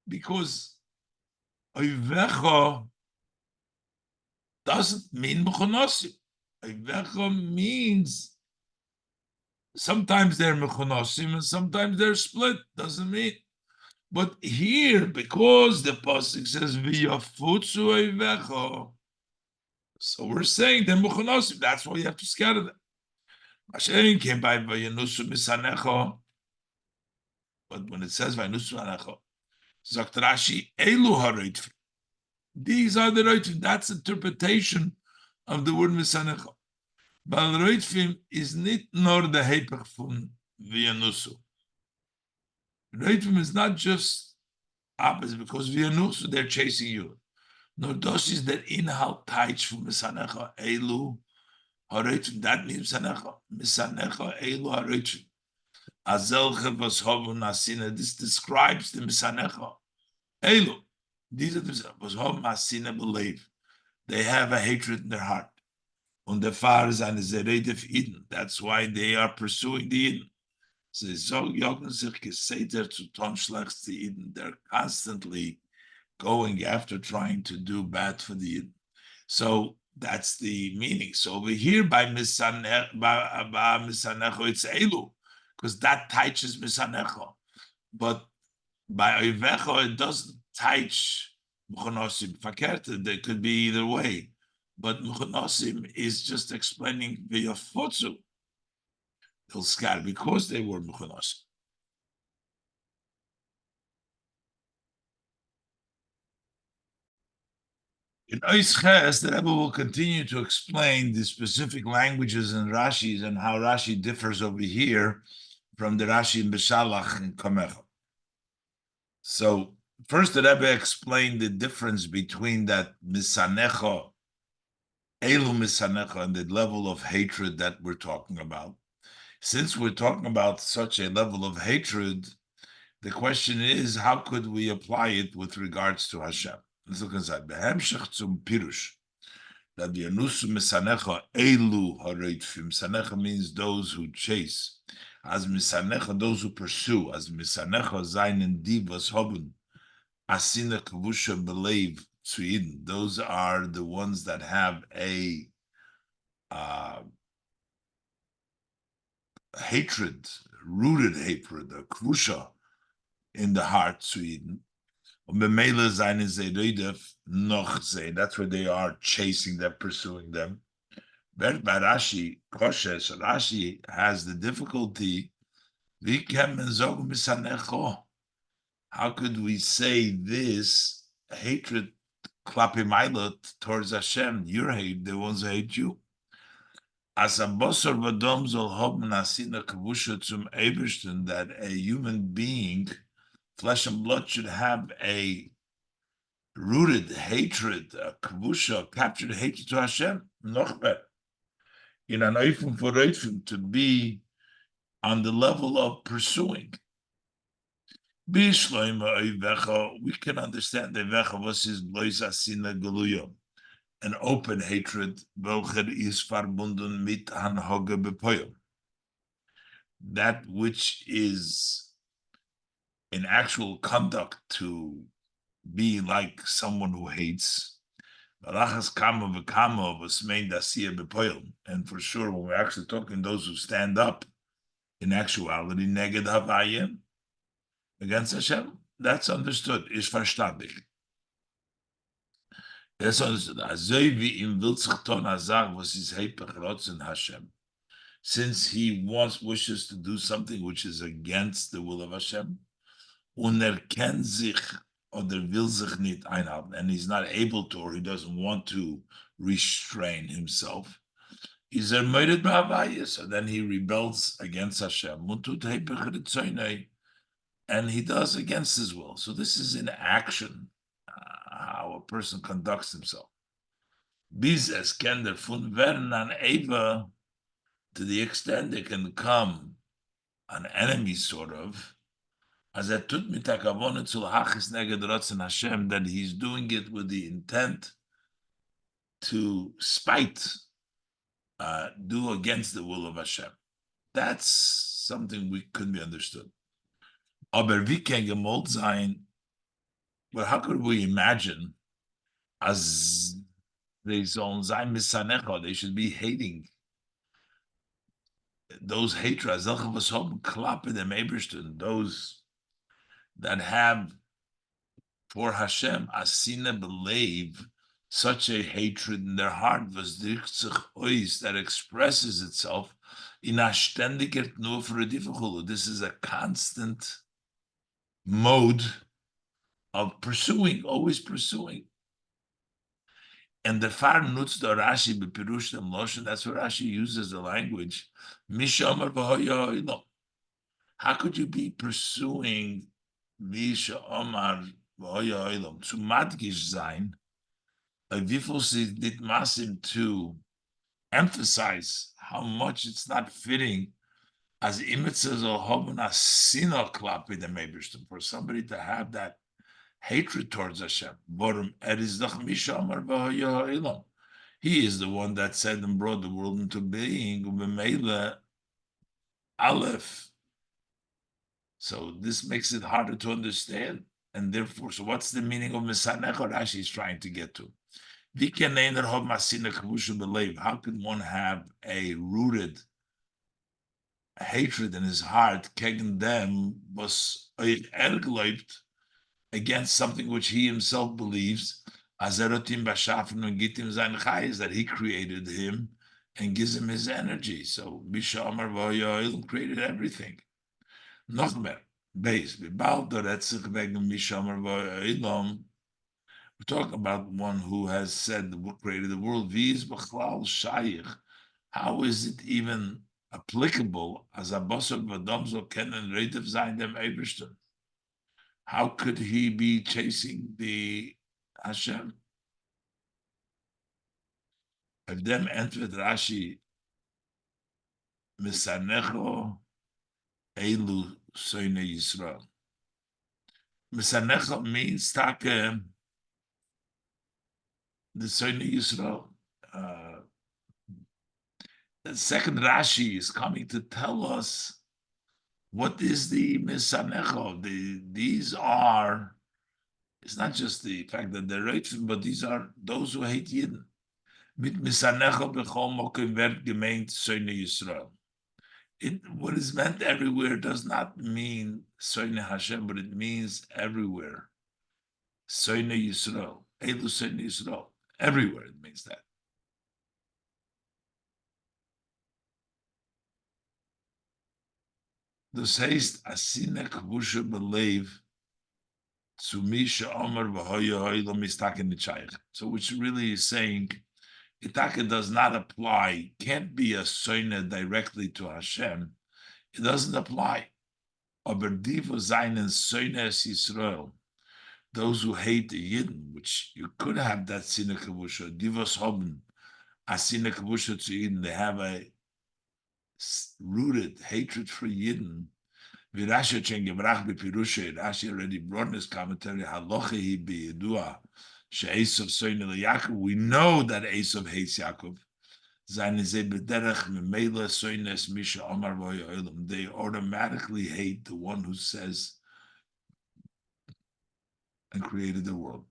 Because Oivecha doesn't mean Mechonosim. Oivecha means Sometimes they're mechunosim and sometimes they're split. Doesn't mean. But here, because the pasuk says v'yafutzu oivecho, so we're saying they're mechunosim. That's why you have to scatter them. Mashiach came by v'yanusu misanecho, but when it says v'yanusu misanecho, sagt Rashi elu haroitfim. These are the roitfim. That's interpretation of the word misanecho. But roitfim is not nor the hepech from v'yanusu. Roitfim is not just opposite because v'yanusu they're chasing you. No, das is der Inhalt teich von Misanecha Elu Haroitrim. That means Misanecha. Misanecha Elu Haroitrim. Azelche was hoven Asina. This describes the Misanecha Elu. These are the was hoven Asina believe. They have a hatred in their heart. Und der Fahrer ist eine Zerede of Eden. That's why they are pursuing the Eden. Sie jagen sich geseter zu tun schlecht zu Eden. They're constantly going after trying to do bad for the Eden. So that's the meaning. So over here by Misanecho, it's Elu, because that touches Misanecho. But by Oivecho, it doesn't touch Mechonosim. Fakerte, there could be either way. But Mechonosim is just explaining the Yafotzu. They'll scatter because they were Mechonosim. In Ois the Rebbe will continue to explain the specific languages and Rashis and how Rashi differs over here from the Rashi in Beshalach and Kamecha. So first the Rebbe explained the difference between that Misanecha, Elu Misanecha, and the level of hatred that we're talking about. Since we're talking about such a level of hatred, the question is, how could we apply it with regards to Hashem? Let's look inside. Behemshech zum Pirush. That the Anusu Misanecha Elu Hareitfim. Misanecha means those who chase. As Misanecha, those who pursue. As Misanecha Zainen Divas Hobun. Asina Kavusha Believe Tzuyidin. Those are the ones that have a hatred, rooted hatred, a Kavusha in the heart, Tzuyidin. That's where they are chasing them, pursuing them. Rashi, Rashi has the difficulty. How could we say this hatred towards Hashem? Your hate, the ones who hate you. As a bosor vadom zol hoben asina kavusha zum Ebersten, that a human being, flesh and blood, should have a rooted hatred, a kavusha, captured hatred to Hashem. Noch better. In an eifim for eifim, to be on the level of pursuing. We can understand the vecha was his blois asina galuyo, an open hatred, welcher is verbunden mit hanhoge bepoyom. That which is in actual conduct to be like someone who hates. And for sure, when we're actually talking those who stand up in actuality, neged havayim, against Hashem, that's understood, is verstandig. That's understood. Since he wishes to do something which is against the will of Hashem, kennt sich oder will sich nicht einhalten, and he's not able to, or he doesn't want to restrain himself, is murdered by so then he rebels against Hashem, and he does against his will. So this is in action, how a person conducts himself. Bis es kann davon werden an Eva, to the extent they can come an enemy, sort of, as a tut mit hakavona zu hachis neged ratzon Hashem, that he's doing it with the intent to spite, do against the will of Hashem. That's something we could be understood. Aber wie kann gemalt sein? But how could we imagine as they sollen sein misanecha? They should be hating those hatreds, those that have for Hashem, asina believe such a hatred in their heart was that expresses itself in a ständiger nur für difficult. This is a constant mode of pursuing, always pursuing. And the far nutz the Rashi bepirush dem lotion. That's what Rashi uses the language. Mishamar v'hoya olam. How could you be pursuing Misha Omar v'hoya olam to madgish sein? Vifos did masim to emphasize how much it's not fitting as imitzes or hobuna sino klapi the mebishtim for somebody to have that hatred towards Hashem. He is the one that said and brought the world into being. Aleph. So this makes it harder to understand. And therefore, so what's the meaning of Mesanecha Rashi is trying to get to? How can one have a rooted hatred in his heart gegen them was against something which he himself believes that he created him and gives him his energy. So Bisha Amar V'Hoya created everything. Nochmer, base, we're talking about one who has said, created the world. How is it even applicable as a basar v'adamzo kenen reitiv zayin dem Eberstein? How could he be chasing the Hashem? If them entered Rashi, Misanecho Elu Soine Yisrael. Misanecho means take the Soine Yisrael. The second Rashi is coming to tell us what is the Misanecho. These are, it's not just the fact that they're right, but these are those who hate Yidden. Mit Misanecho b'chol mokim werd gemeint Soine Yisrael. What is meant everywhere does not mean Soine Hashem, but it means everywhere. Soine Yisrael. Elu Soine Yisrael. Everywhere it means that. Das heißt, Asine Kvusha believe zu Misha Omer v'hoya hoyla mistaken nichayich. So which really is saying, Itaka does not apply, can't be a soine directly to Hashem. It doesn't apply. Aber diva seinen soines Yisrael, those who hate the Yidden, which you could have that Sine Kvusha, divas hoben, a Sine Kvusha to Yidden, they have a rooted hatred for Yidden. Rashi already brought in his commentary. We know that Esav hates Yaakov. They automatically hate the one who says and created the world.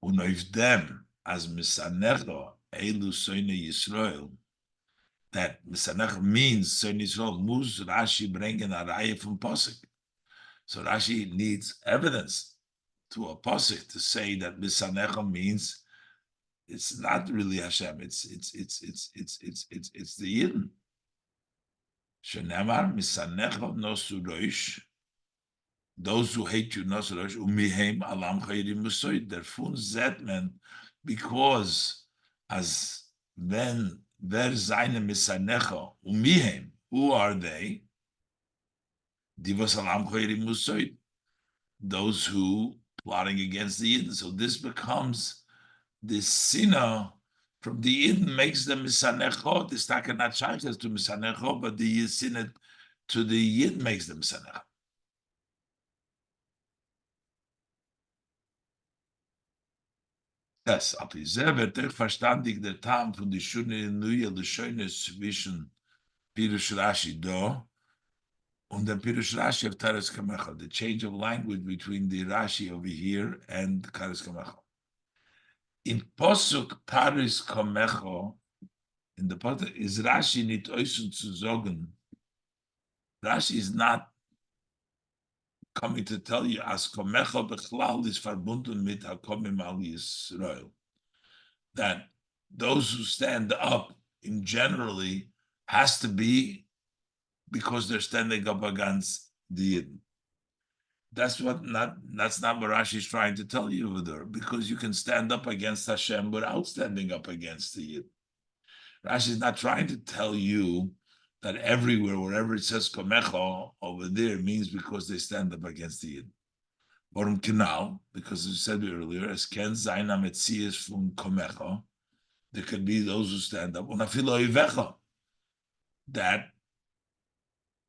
Them as Misanecho Elu Soine Yisrael. That Misanech means Soine Yisrael. Muz Rashi bringen a raya from Pasuk. So Rashi needs evidence to a pasuk to say that Misanecha means it's not really Hashem. It's the Yidden. Shenemar Misanecha nosurosh. Those who hate you nosurosh umihem alam chayirim musoid. They're fun zetmen because as then there seine Misanecha umihem. Who are they? Divas alam chayirim musoid. Those who plotting against the Yidden. So this becomes the sinner from the Yidden makes them misanecho. The staka not shaykhs to misanecho, but the sinner to the Yidden makes them misanecho. Yes, ab dieser wird verstandig der Tam von die schöne neue der schöne zwischen Pirush Rashi do und der Pirush Rashi of Taras Kamecha, the change of language between the Rashi over here and Taras Kamecha. In Posuk Taris Kamecha, in the part is Rashi nicht äußern zu sagen. Rashi is not coming to tell you as komecha bechlal is verbunden mit hakomim al Yisrael, that those who stand up in generally has to be because they're standing up against the Yidden. That's not what Rashi is trying to tell you over there, because you can stand up against Hashem without standing up against the Yidden. Rashi is not trying to tell you that everywhere, wherever it says komecha over there, means because they stand up against the Yidden. Warum genau? Because as we said earlier, as ken zaina metzias from komecha, there could be those who stand up. Unafilo ivecha, that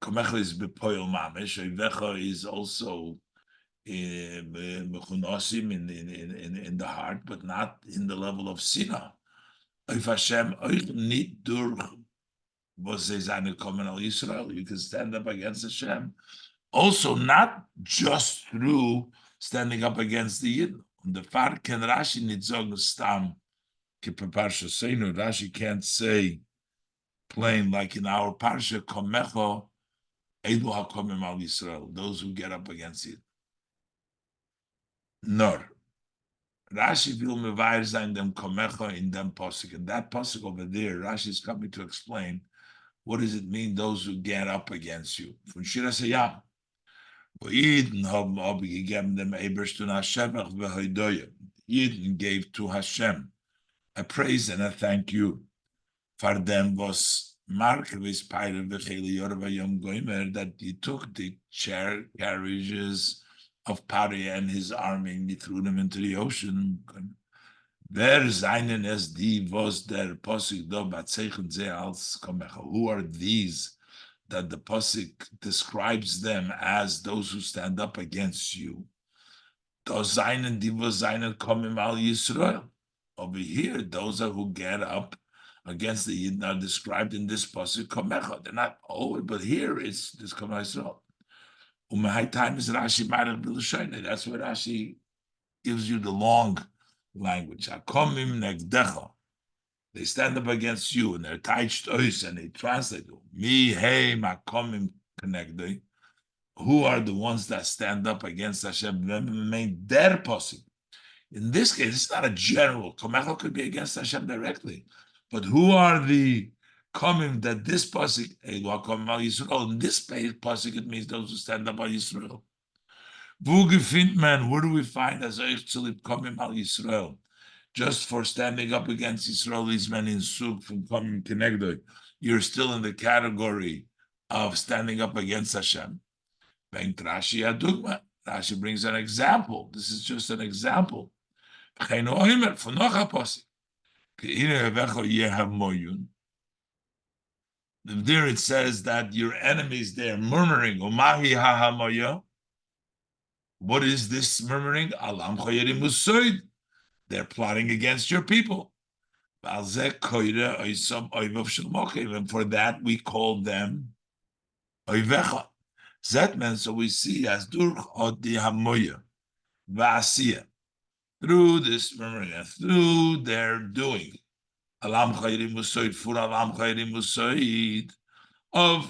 komecha is bepoil mamish. Ivecha is also mechunosim in the heart, but not in the level of sina. If Hashem euch nicht durch was sie seine kommen al Yisrael, you can stand up against Hashem. Also, not just through standing up against the Yidden. Und der Fall kann Rashi nicht sagen, stam, Parsha Seinu. Rashi can't say plain like in our Parsha, Komecho, Edu HaKomim al Yisrael, those who get up against it. Nor. Rashi will mevair sein dem Komecho in dem Posuk. And that Posuk over there, Rashi is coming to explain what does it mean, those who get up against you. Von Shira Sayam. Yidden haben abgegeben dem Eberstun Hashemach v'hoidoyim. Yidden gave to Hashem a praise and a thank you for them was Markevis Pyre v'cheli yorva yom goimer, that he took the carriages of Pari and his army and he threw them into the ocean. Wer seinen es die was der Posik do batzeichen ze als komecha? Who are these that the Pasuk describes them as those who stand up against you? Those seinen die was seinen kommen al Yisrael. Over here, those are who get up against the Yidden are described in this Pasuk komecha. They're not always, but here it's this komem Yisrael. High time is Rashi Marach B'Lashono. That's where Rashi gives you the long language. Hakomim negdecha. They stand up against you, and they're taiched ois, and they translate mi hey makomim connected. Who are the ones that stand up against Hashem? Their posik. In this case, it's not a general. Komecha could be against Hashem directly, but who are the komim that this posik? In this posik, it means those who stand up on Yisrael. Wo gefindt man? Where do we find as euch zu lieb komim al Yisrael? Just for standing up against Israelis men in Suk from coming Kenegdoi, you're still in the category of standing up against Hashem. Rashi brings an example. This is just an example. There it says that your enemies there murmuring. What is this murmuring? They're plotting against your people. And for that, we call them Oivecha. Zetman, so we see as through this murmuring, through their doing, of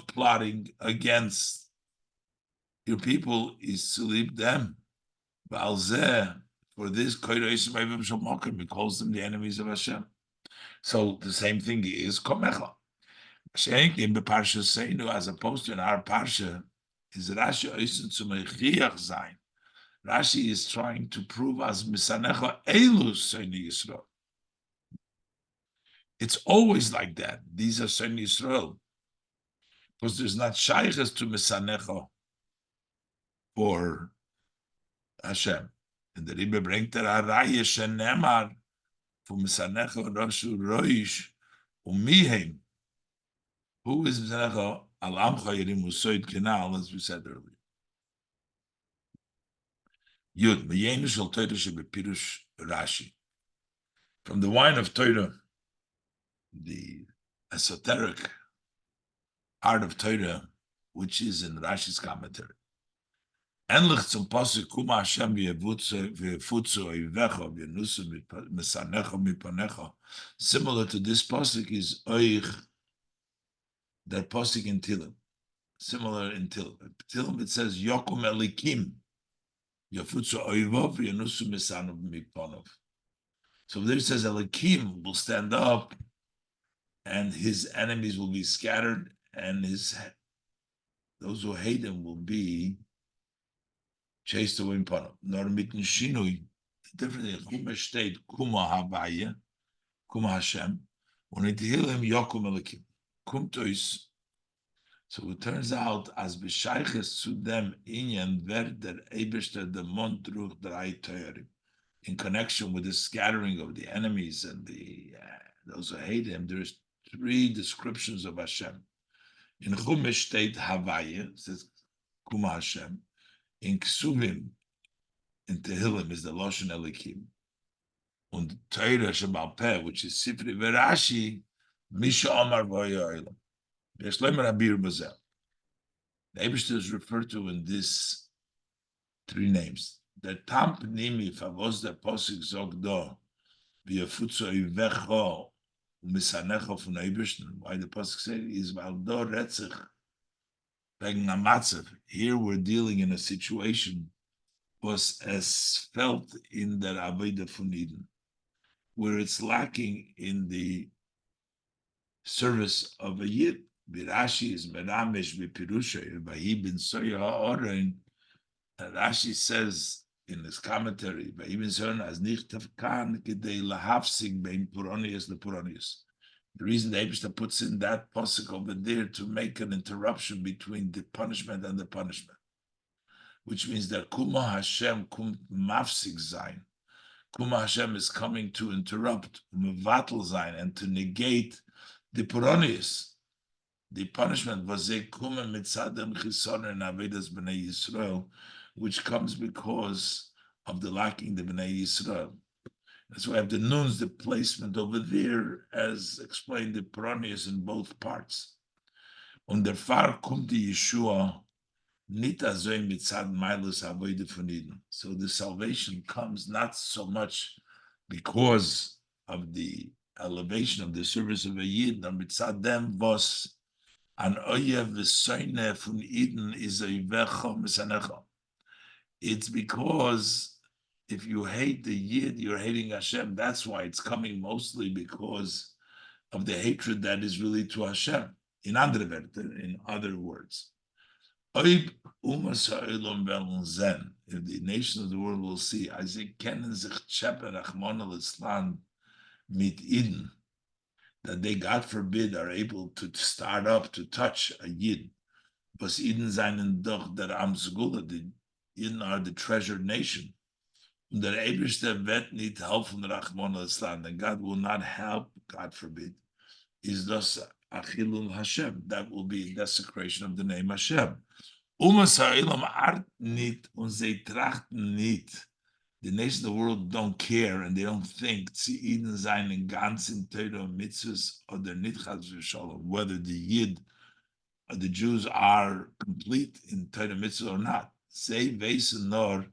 plotting against your people is to leave them. For this, he calls them the enemies of Hashem. So the same thing is Komecha. In the Parsha Seinu, as opposed to in our Parsha, is Rashi oisen zu mechiach sein. Rashi is trying to prove as Misanecha Elu Seini Yisrael. It's always like that. These are Seini Yisrael. Because there's not shayches to Misanecha for Hashem. And the Rebbe bringt der Araye shenemar for Misanecha Rashu Roish Umihem. Who is Misanecha Al Amcha Yerim Usoid Kenal, as we said earlier. Yud Meyenu Shel Torah Shebepirush Rashi. From the wine of Torah, the esoteric art of Torah, which is in Rashi's commentary. Ähnlich zum Pasuk, Kuma Hashem v'yefutzu oivecha v'yenusu misanecha mipanecha. Similar to this pasuk is oich, that pasuk in Tilim. Similar in Tilim. Tilim it says Yokum Elikim yefutzu oivov v'yenusu misanav mipanov. So there it says Elikim will stand up, and his enemies will be scattered, and those who hate him will be chased away in Panam. Nor mitten Shinui, differently, Chumash state, Kuma Havaya, Kuma Hashem, when it heal him, Yokum Elikim, Kum Tois. So it turns out, as B'shayches zu dem Inyan Verder Eberster the Mondruch Drei Teurim, in connection with the scattering of the enemies and those who hate him, there's 3 descriptions of Hashem. In Chumash state Havaya, says Kuma Hashem. In Ksuvim, in Tehillim, is the Loshen Elikim. And Torah Shebal Peh, which is Sifri Verashi, Misha Omar Voya Olam. Yeshleim Rabir Bazel. The Eibishter is referred to in these 3 names. The Tamp Nimi Favos the Posik Zogdo, V'yafutzo Ivecho, Umisanecho from Eibishter. Why the Posik said is Valdo Retzich. Here we're dealing in a situation was as felt in the Avodah von Eden, where it's lacking in the service of a Yid. Birashi is Meramish Bipirusha, Vahi bin Soya Oren. And Rashi says in his commentary, Vahi bin Soya as Nichtav Kan Kedei Lahafsig Bein Puronius the Puronius. The reason the Eibishter puts in that posuk over there to make an interruption between the punishment and the punishment, which means that Kuma Hashem kum mafsik zayin. Kuma Hashem is coming to interrupt mevatel zayin and to negate the puronius. The punishment was a kuma mitzadem chison and avedas b'nei Yisrael, which comes because of the lacking the b'nei Yisrael. That's why I have the nuns, the placement over there, as explained the Puranius in both parts. On the far kommt die Yeshua nit azoy mitzad mailus avodah von Eden. So the salvation comes not so much because of the elevation of the service of a Yid, but mitzad them was an oyev v'soine von Eden is a yivecha misanecha. It's because if you hate the Yid, you're hating Hashem. That's why it's coming mostly because of the hatred that is really to Hashem. In other words, if the nations of the world will see, that they, God forbid, are able to start up to touch a Yid. But Eden seinen doch der Amsgula, the Yidden are the treasured nation. The Eibishter wird nicht helfen Rachmana litzlan, and God will not help, God forbid, is thus Achilul Hashem. That will be desecration of the name Hashem. Ha'olam art nit und sie trachten nit. The nations of the world don't care and they don't think sie Eden seinen ganzen Torah mitzvahs oder nit chas v'shalom, whether the Yid or the Jews are complete in Torah mitzvah or not. Sie wissen nur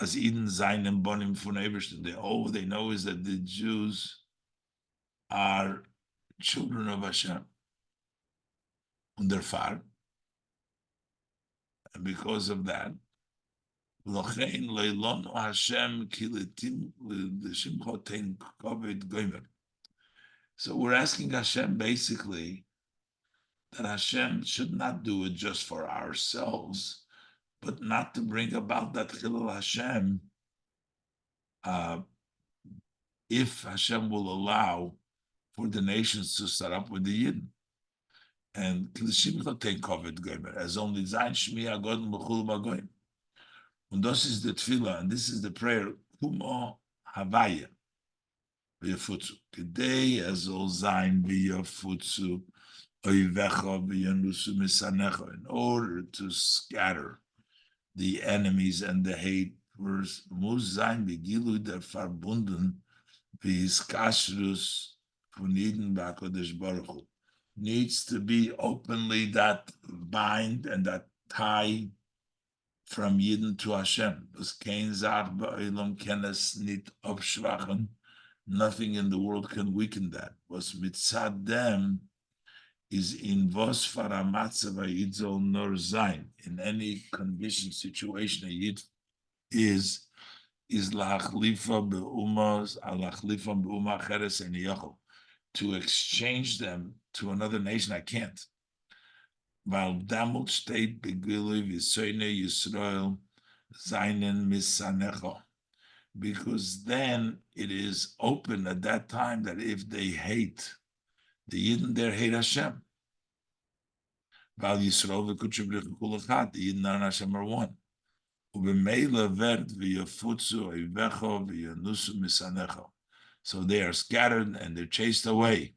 as Eden seinen bonim von Eberstein. All they know is that the Jews are children of Hashem. Und der Fall. And because of that, Lochein leilonu Hashem kiletim l'shimchotein kovid gomer. So we're asking Hashem basically that Hashem should not do it just for ourselves, but not to bring about that Chilul Hashem, if Hashem will allow for the nations to start up with the Yidden. And as only Zayin Shmi Agodin B'chul B'goyim. And this is the tefillah, and this is the prayer, Kumo Havaya V'yafutzu. Kedei Azol Zayin V'yafutzu Oivecha V'yanusu Misanecha, in order to scatter the enemies and the haters, muss sein Begilu der Verbunden V'yiskashrus von Eden B'HaKadosh Baruch Hu. Needs to be openly that bind and that tie from Yidden to Hashem. Was kein Zach ba'olam kenes nit abschwachen. Nothing in the world can weaken that. Was mitzad them is in vos faramatze v'yid zol nor zayin. In any condition, situation, a Yid is lachlifa be'umas alachlifa be'uma cheres and yachol. To exchange them to another nation, I can't. Weil damut steht begilui v'soine Yisrael seinen misanecho. Because then it is open at that time that if they hate the Yidden, they hate Hashem. Weil Yisrael v'kutshevlich kulachat, the Yidden and Hashem are one. Ubemela vert v'yafutzu oivecho v'yanusu misanecho. So they are scattered and they're chased away.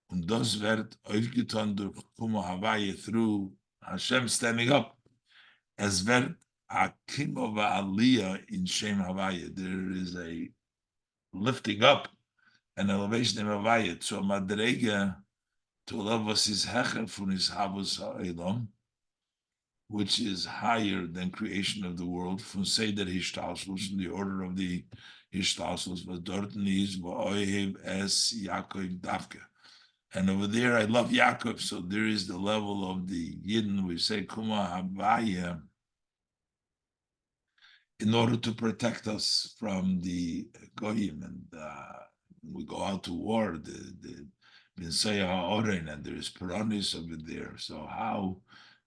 Und das wird aufgetan durch Kumo Havaye through Hashem standing up. Es wird Akimo va'aliyah in Shem Havaye. There is a lifting up, an elevation in Havaye. So Madrega, to a level of his hecher from his Havus Ha'elam, which is higher than creation of the world, from Seder Hishtalshus, in the order of the Hishtalshus, was dorten is va'ohev es Yaakov Davke. And over there, I love Yaakov. So there is the level of the Yidden. We say Kuma Havaya in order to protect us from the Goyim. And we go out to war, the Binsaya Ha'oren, and there's Puranis over there. So how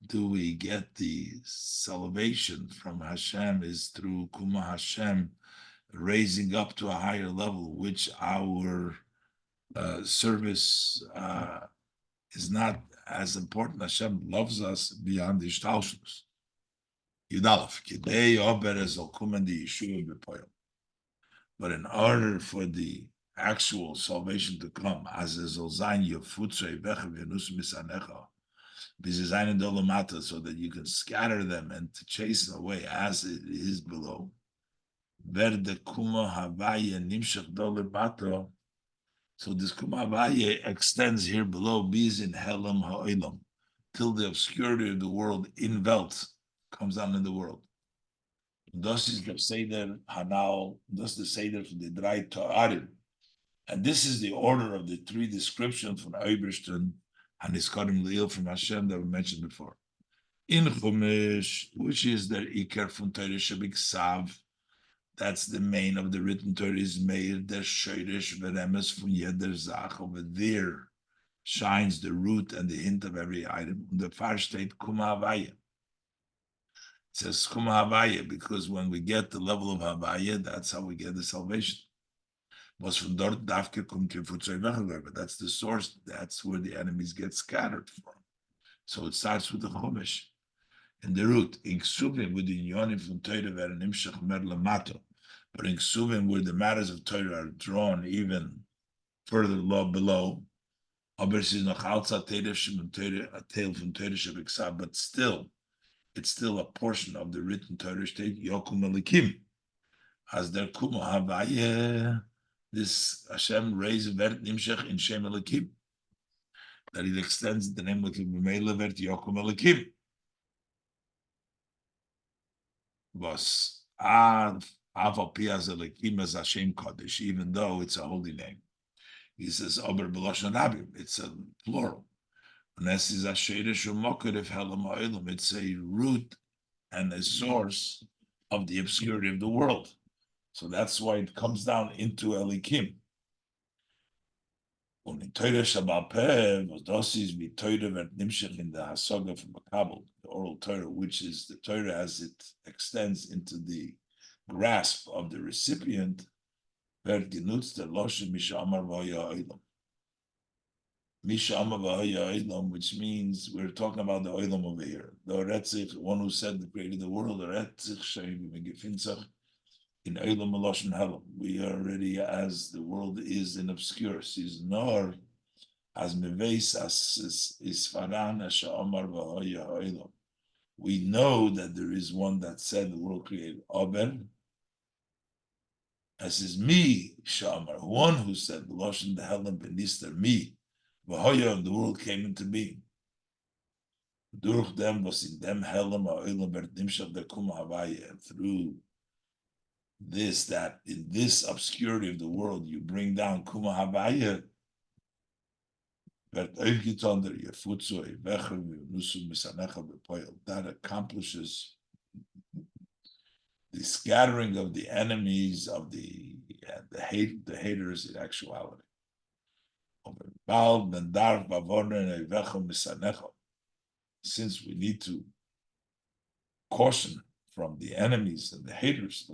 do we get the salvation from Hashem is through Kuma Hashem raising up to a higher level, which our service is not as important. Hashem loves us beyond the Ishtalshlus. Yudalef, Kidei Ober Ezol Kumen the Yeshua B'Poyel. But in order for the actual salvation to come, as Ezol Zayin Yefutzu Eivecha V'Yanus Misanecha, B'Zizayin Dolamata, so that you can scatter them and to chase them away as it is below. Verde Kuma Havaya Nimshach Dolebato. So this Kumavaye extends here below, bis in Helam Ha'olam, till the obscurity of the world in Welt comes down in the world. Das is the Seder Hanal, das the Seder for the Drei Ta'arim. And this is the order of the three descriptions from Eibishton and Iskarim Leil from Hashem that we mentioned before. In Chumash, which is the Iker from Torah Shabik Sav, that's the main of the written Torah is made der Shoirish Veremes from Yeder Zach. Over there shines the root and the hint of every item. The far state Kuma Havaya. It says Kuma Havaya because when we get the level of Havaya, that's how we get the salvation. Was from dort Davke kum but that's the source. That's where the enemies get scattered from. So it starts with the Chumash. In the root, in Ksuvim with the Yonim from Torah where an Imshach Mer Lamato. But in Ksuvim, where the matters of Torah are drawn even further low below, but still, it's still a portion of the written Torah state, Yokum Elikim. As there Kumo Havaya, this Hashem raised Vert Nimshach in Shem Elikim, that it extends the name of the B'meila Vert Yokum Elikim. Was Hashem Kodesh, even though it's a holy name. He says, Ober B'Lashon Abim, it's a plural. It's a root and a source of the obscurity of the world. So that's why it comes down into Elikim. Und in Torah Shabbat Peh, was das ist wie Torah wird nimshach in the Hasaga from Makabel, the oral Torah, which is the Torah as it extends into the grasp of the recipient, wird genutzt der Loshe Misha Amar V'Haya Olam. Misha Amar V'Haya Olam, which means we're talking about the Olam over here. The Oretzich, one who said that created the world, Oretzich Sheim Megifinzach, in Eilam Maloshin Helam, we are already as the world is in obscure. Says nor as meveis as isfaran as Omar v'hoya Eilam. We know that there is one that said the world created. Aber as is me, Shamar, one who said the Loshin the Helam benister me, v'hoya, the world came into being. Durch them was in them helem ha'olam ber nimshach der kuma havaya, and through this, that in this obscurity of the world, you bring down kuma havaya, that accomplishes the scattering of the enemies of the haters in actuality. Since we need to caution from the enemies and the haters,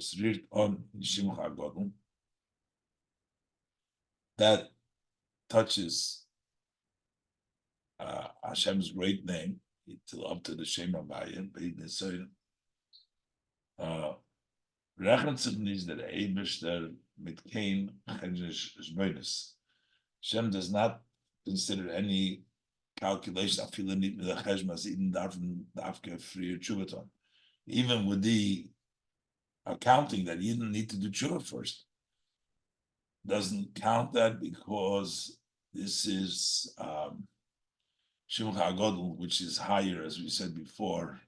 that touches Hashem's great name, up to the Shem Abayim, Rechnen is that Eibishter mit kein Chedrish Shmoines. Hashem does not consider any calculation of Filanit with the Cheshmas, even Dafke Frier Chubaton. Even with the accounting that you didn't need to do Chubah first, doesn't count that because this is Shimcha Agodl, which is higher, as we said before.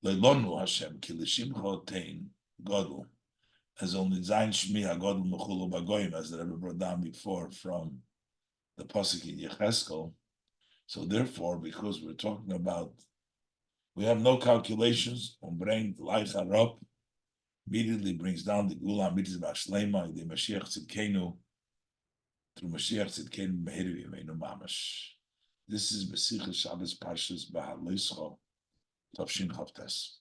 Leilonu Hashem, Kilishimcha Tein Godl, as only Zayin Shmi Agodl Mechulu Bagoyim, as the Rebbe brought down before from the Pasuk in Yecheskel. So therefore, because we're talking about, we have no calculations on bring life up, immediately brings down the Gula Mitzvah Shlema, the Mashiach Tzidkenu, through Mashiach Tzidkenu Mehiru Yemeinu Mamash. This is Besichas Shabbos Parshas Behalosecha, Tavshin Chavtes.